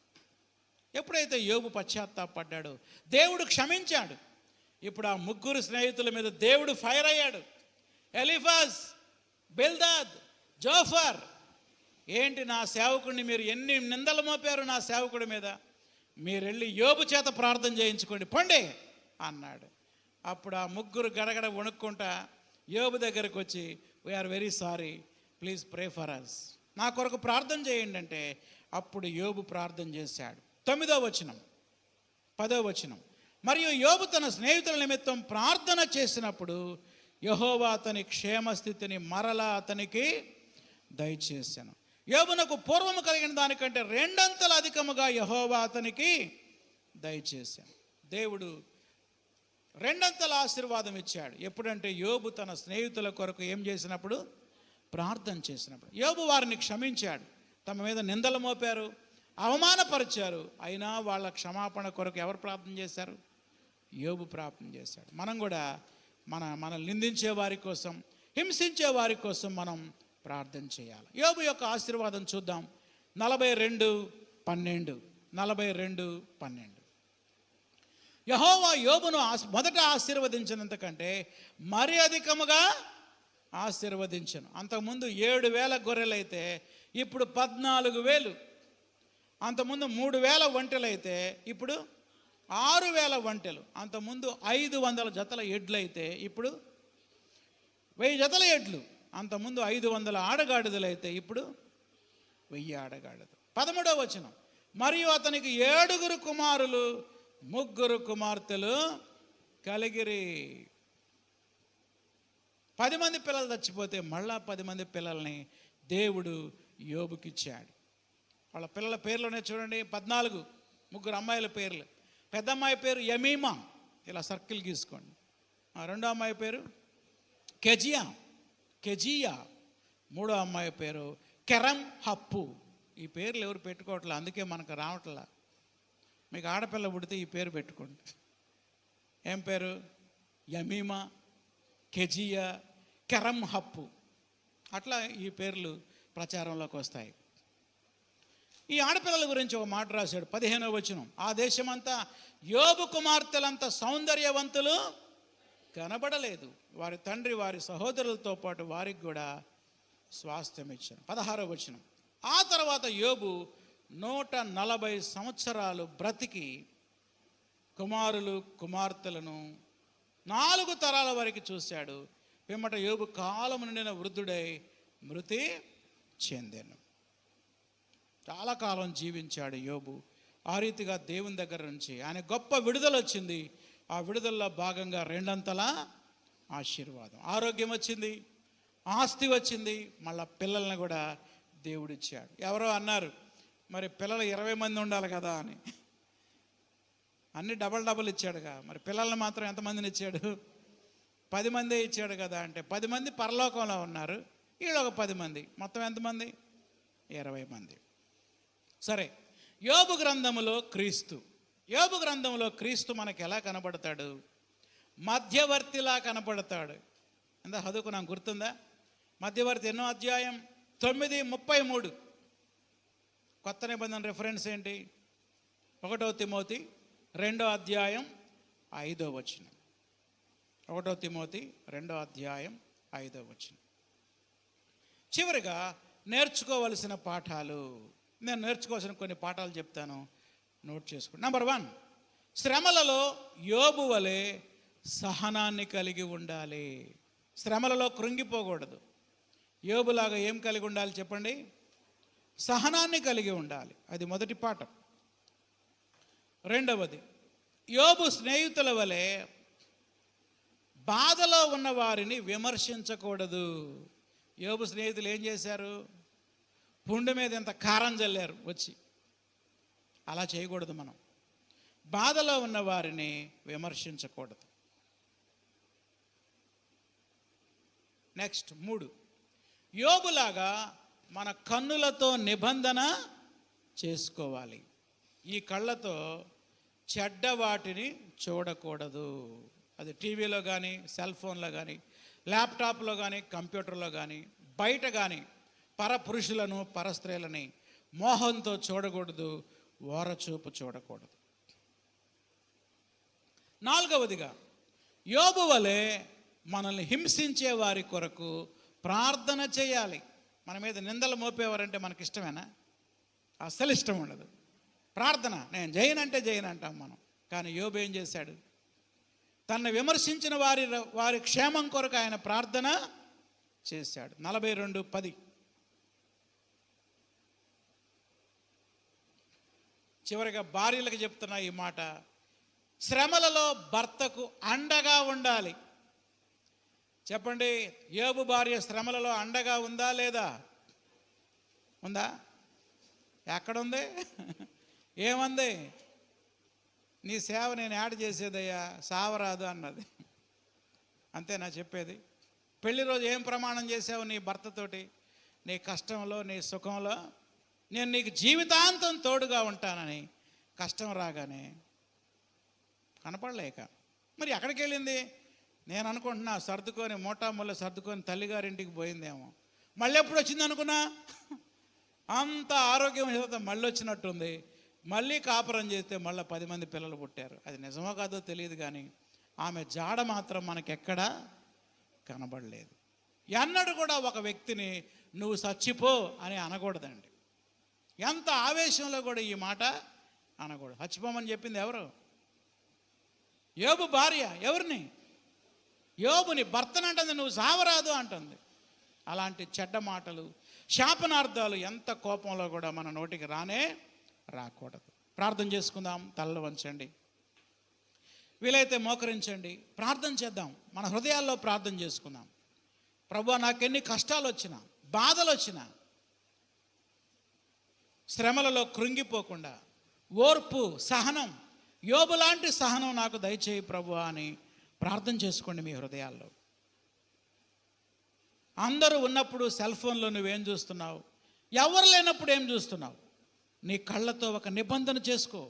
ఎప్పుడైతే యోబు పశ్చాత్తాపడ్డాడో దేవుడు క్షమించాడు. ఇప్పుడు ఆ ముగ్గురు స్నేహితుల మీద దేవుడు ఫైర్ అయ్యాడు. ఎలీఫజ్, బిల్దాద్, జోఫర్, ఏంటి నా సేవకుడిని మీరు ఎన్ని నిందలు మోపారు నా సేవకుడి మీద, మీరు వెళ్ళి యోబు చేత ప్రార్థన చేయించుకోండి పండి అన్నాడు. అప్పుడు ఆ ముగ్గురు గడగడ వణుక్కుంటా యోబు దగ్గరకు వచ్చి, we are very sorry, please pray for us, నా కొరకు ప్రార్థన చేయండి అంటే అప్పుడు యోబు ప్రార్థన చేశాడు. 9వ వచనం, 10వ వచనం, మరియు యోబు తన స్నేహితుల నిమిత్తం ప్రార్థన చేసినప్పుడు యెహోవా అతని క్షేమస్థితిని మరలా అతనికి దయచేశాను. యోబునకు పూర్వము కలిగిన దానికంటే 2 అంతలు అధికముగా యెహోవా అతనికి దయచేశాను. దేవుడు 2 అంతల ఆశీర్వాదం ఇచ్చాడు. ఎప్పుడంటే యోబు తన స్నేహితుల కొరకు ఏం చేసినప్పుడు? ప్రార్థన చేసినప్పుడు. యోబు వారిని క్షమించాడు. తమ మీద నిందలు మోపారు, అవమానపరిచారు, అయినా వాళ్ళ క్షమాపణ కొరకు ఎవరు ప్రార్థన చేశారు? యోబు ప్రార్థన చేశాడు. మనం కూడా మనల్ని నిందించే వారి కోసం, హింసించే వారి కోసం మనం ప్రార్థన చేయాలి. యోబు యొక్క ఆశీర్వాదం చూద్దాం. 42:12, 42:12. యెహోవా యోబును మొదట ఆశీర్వదించినంతకంటే మరి అధికముగా ఆశీర్వదించను. అంతకుముందు 7,000 గొర్రెలైతే ఇప్పుడు 14,000. అంతకుముందు 3,000 ఒంటెలైతే ఇప్పుడు 6,000 ఒంటెలు. అంతకుముందు 500 జతల ఎడ్లు అయితే ఇప్పుడు 1000 జతల ఎడ్లు. అంతకుముందు 500 ఆడగాడిదలు అయితే ఇప్పుడు 1000 ఆడగాడిదలు. 13వ వచనం, మరియు అతనికి 7 కుమారులు 3 కుమార్తెలు కలిగిరి. 10 మంది పిల్లలు చచ్చిపోతే మళ్ళా 10 మంది పిల్లల్ని దేవుడు యోబుకిచ్చాడు. వాళ్ళ పిల్లల పేర్లోనే చూడండి, 14 3 అమ్మాయిల పేర్లు. పెద్ద అమ్మాయి పేరు యమీమా, ఇలా సర్కిల్ గీసుకోండి. రెండో అమ్మాయి పేరు కెజియా. మూడో అమ్మాయి పేరు కెరమ్ హప్పు. ఈ పేర్లు ఎవరు పెట్టుకోవట్లే, అందుకే మనకు రావట్లా. మీకు ఆడపిల్ల పుడితే ఈ పేరు పెట్టుకోండి. ఏం పేరు? యమీమా, కెజియా, కెరమ్ హప్పు. అట్లా ఈ పేర్లు ప్రచారంలోకి వస్తాయి. ఈ ఆడపిల్లల గురించి ఒక మాట రాశాడు. 15వ వచనం, ఆ దేశమంతా యోబు కుమార్తెలంత సౌందర్యవంతులు కనబడలేదు, వారి తండ్రి వారి సహోదరులతో పాటు వారికి కూడా స్వాస్థ్యం ఇచ్చాను. 16వ వచనం, ఆ తర్వాత యోబు 140 సంవత్సరాలు బ్రతికి కుమారులు కుమార్తెలను 4 తరాల వరకు చూశాడు. పిమ్మట యోబు కాలము నిండిన వృద్ధుడై మృతి చెందెను. చాలా కాలం జీవించాడు యోబు. ఆ రీతిగా దేవుని దగ్గర నుంచి ఆయన గొప్ప విడుదల వచ్చింది. ఆ విడుదలలో భాగంగా 2 అంతల ఆశీర్వాదం, ఆరోగ్యం వచ్చింది, ఆస్తి వచ్చింది, మళ్ళా పిల్లల్ని కూడా దేవుడిచ్చాడు. ఎవరో అన్నారు, మరి పిల్లలు 20 మంది ఉండాలి కదా అని. అన్ని డబల్ ఇచ్చాడుగా, మరి పిల్లల్ని మాత్రం ఎంతమందిని ఇచ్చాడు? 10 మందే ఇచ్చాడు కదా. అంటే 10 మంది పరలోకంలో ఉన్నారు, వీళ్ళు ఒక 10 మంది, మొత్తం ఎంతమంది? 20 మంది. సరే, యోబు గ్రంథములో క్రీస్తు మనకు ఎలా కనబడతాడు? మధ్యవర్తిలా కనబడతాడు. ఎంత చదువుకున్నాం, గుర్తుందా? మధ్యవర్తి ఎన్నో అధ్యాయం? 9:33. కొత్త నిబంధన రిఫరెన్స్ ఏంటి? 1 తిమోతి 2వ అధ్యాయం 5వ వచనం. 1 తిమోతి 2వ అధ్యాయం 5వ వచనం. చివరిగా నేర్చుకోవలసిన పాఠాలు. నేను నేర్చుకోవాల్సిన కొన్ని పాఠాలు చెప్తాను, నోట్ చేసుకోండి. నెంబర్ 1, శ్రమలలో యోబు వలె సహనాన్ని కలిగి ఉండాలి. శ్రమలలో కృంగిపోకూడదు. యోబులాగా ఏం కలిగి ఉండాలి చెప్పండి? సహనాన్ని కలిగి ఉండాలి. అది మొదటి పాఠం. రెండవది, యోబు స్నేహితుల వలె బాధలో ఉన్న వారిని విమర్శించకూడదు. యోబు స్నేహితులు ఏం చేశారు? పుండు మీద ఎంత కారం చల్లారు వచ్చి. అలా చేయకూడదు. మనం బాధలో ఉన్న వారిని విమర్శించకూడదు. నెక్స్ట్ 3, యోబులాగా మన కన్నులతో నిబంధన చేసుకోవాలి. ఈ కళ్ళతో చెడ్డ వాటిని చూడకూడదు. అది టీవీలో కానీ, సెల్ ఫోన్లో కానీ, ల్యాప్టాప్లో కానీ, కంప్యూటర్లో కానీ, బయట కానీ పరపురుషులను పరస్త్రీలని మోహంతో చూడకూడదు, ఓరచూపు చూడకూడదు. 4వదిగా, యోబు వలె మనల్ని హింసించే వారి కొరకు ప్రార్థన చేయాలి. మన మీద నిందలు మోపేవారంటే మనకి ఇష్టమేనా? అస్సలు ఇష్టం ఉండదు. ప్రార్థన, నేను చేయనంటే చేయనంటాం మనం. కానీ యోబు ఏం చేశాడు? తనను విమర్శించిన వారి క్షేమం కొరకు ఆయన ప్రార్థన చేశాడు. 42:10. చివరిగా భార్యలకు చెప్తున్నా ఈ మాట, శ్రమలలో భర్తకు అండగా ఉండాలి. చెప్పండి, యోబు భార్య శ్రమలలో అండగా ఉందా లేదా? ఉందా? ఎక్కడుంది? ఏమంది? నీ సేవ నేను యాడ్ చేసేదయ్యా, సావరాదు అన్నది. అంతేనా చెప్పేది? పెళ్లి రోజు ఏం ప్రమాణం చేసావు నీ భర్తతోటి? నీ కష్టంలో, నీ సుఖంలో నేను నీకు జీవితాంతం తోడుగా ఉంటానని. కష్టం రాగానే కనపడలేక మరి ఎక్కడికి వెళ్ళింది? నేను అనుకుంటున్నా సర్దుకొని మూటాముళ్ళ సర్దుకొని తల్లిగారింటికి పోయిందేమో. మళ్ళీ ఎప్పుడు వచ్చింది అనుకున్నా? అంత ఆరోగ్యం మళ్ళీ వచ్చినట్టుంది. మళ్ళీ కాపురం చేస్తే మళ్ళీ 10 మంది పిల్లలు పుట్టారు. అది నిజమో కాదో తెలియదు, కానీ ఆమె జాడ మాత్రం మనకెక్కడా కనబడలేదు. ఎన్నడూ కూడా ఒక వ్యక్తిని నువ్వు చచ్చిపో అని అనకూడదండి. ఎంత ఆవేశంలో కూడా ఈ మాట అనకూడదు. చచ్చిపోమని చెప్పింది ఎవరు? యోబు భార్య. ఎవరిని? యోబుని. భర్తనంటుంది నువ్వు సావరాదు అంటుంది. అలాంటి చెడ్డ మాటలు, శాపనార్థాలు ఎంత కోపంలో కూడా మన నోటికి రాకూడదు. ప్రార్థన చేసుకుందాం. తలలు వంచండి, వీలైతే మోకరించండి, ప్రార్థన చేద్దాం. మన హృదయాల్లో ప్రార్థన చేసుకుందాం. ప్రభువా, నాకెన్ని కష్టాలు వచ్చినా, బాధలు వచ్చినా, శ్రమలలో కృంగిపోకుండా ఓర్పు, సహనం, యోబు లాంటి సహనం నాకు దయచేయి ప్రభువా అని ప్రార్థన చేసుకోండి మీ హృదయాల్లో. అందరూ ఉన్నప్పుడు సెల్ ఫోన్లో నువ్వేం చూస్తున్నావు? ఎవరు లేనప్పుడు ఏం చూస్తున్నావు? నీ కళ్ళతో ఒక నిబంధన చేసుకో.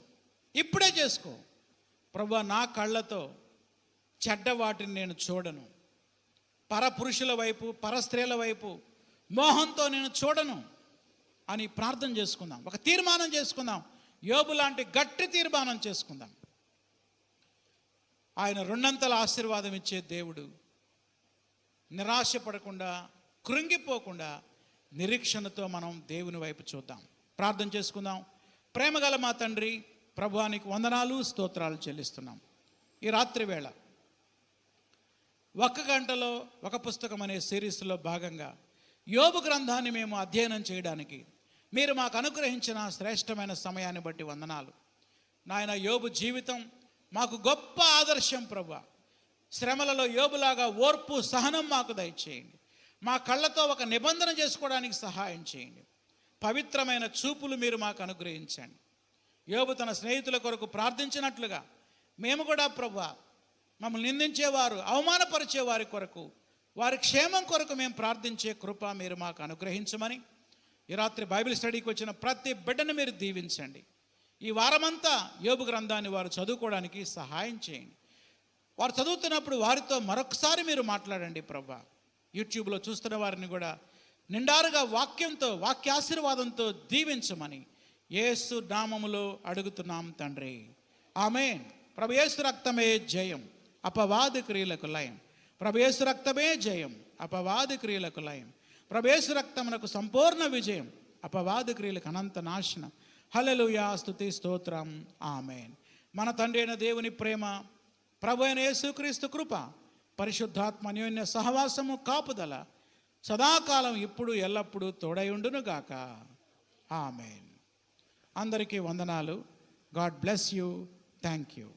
ఇప్పుడే చేసుకో. ప్రభువా, నా కళ్ళతో చెడ్డ వాటిని నేను చూడను. పరపురుషుల వైపు, పరస్త్రీల వైపు మోహంతో నేను చూడను అని ప్రార్థన చేసుకుందాం. ఒక తీర్మానం చేసుకుందాం. యోబు లాంటి గట్టి తీర్మానం చేసుకుందాం. ఆయన 2 ఆశీర్వాదం ఇచ్చే దేవుడు. నిరాశపడకుండా, కృంగిపోకుండా, నిరీక్షణతో మనం దేవుని వైపు చూద్దాం. ప్రార్థన చేసుకుందాం. ప్రేమగల మా తండ్రి, ప్రభువానికి వందనాలు, స్తోత్రాలు చెల్లిస్తున్నాం. ఈ రాత్రి వేళ 1 గంటలో ఒక పుస్తకం అనే సిరీస్లో భాగంగా యోబు గ్రంథాన్ని మేము అధ్యయనం చేయడానికి మీరు మాకు అనుగ్రహించిన శ్రేష్టమైన సమయాన్ని బట్టి వందనాలు నాయన. యోబు జీవితం మాకు గొప్ప ఆదర్శం ప్రభువా. శ్రమలలో యోబులాగా ఓర్పు, సహనం మాకు దయచేయండి. మా కళ్ళతో ఒక నిబంధన చేసుకోవడానికి సహాయం చేయండి. పవిత్రమైన చూపులు మీరు మాకు అనుగ్రహించండి. యోబు తన స్నేహితుల కొరకు ప్రార్థించినట్లుగా మేము కూడా ప్రభువా, మమ్మల్ని నిందించేవారు, అవమానపరిచే వారి కొరకు, వారి క్షేమం కొరకు మేము ప్రార్థించే కృప మీరు మాకు అనుగ్రహించమని ఈ రాత్రి బైబిల్ స్టడీకి వచ్చిన ప్రతి బిడ్డను మీరు దీవించండి. ఈ వారమంతా యోబు గ్రంథాన్ని వారు చదువుకోవడానికి సహాయం చేయండి. వారు చదువుతున్నప్పుడు వారితో మరొకసారి మీరు మాట్లాడండి ప్రభువా. యూట్యూబ్లో చూస్తున్న వారిని కూడా నిండారుగా వాక్యంతో, వాక్యాశీర్వాదంతో దీవించమని యేసు నామములో అడుగుతున్నాం తండ్రి, ఆమేన్. ప్రభు యేసు రక్తమే జయం, అపవాది క్రియలకు లయం. ప్రభు యేసు రక్తమే జయం, అపవాది క్రియలకు లయం. ప్రభు యేసు రక్తమునకు సంపూర్ణ విజయం, అపవాది క్రియలకు అనంత నాశనం. హల్లెలూయా, స్తుతి, స్తోత్రం, ఆమేన్. మన తండ్రి అయిన దేవుని ప్రేమ, ప్రభు అయిన యేసుక్రీస్తు కృప, పరిశుద్ధాత్మ అన్యోన్య సహవాసము, కాపుదల సదాకాలం ఇప్పుడు ఎల్లప్పుడూ తోడైయుండునుగాక. ఆమేన్. అందరికీ వందనాలు. God bless you. Thank you.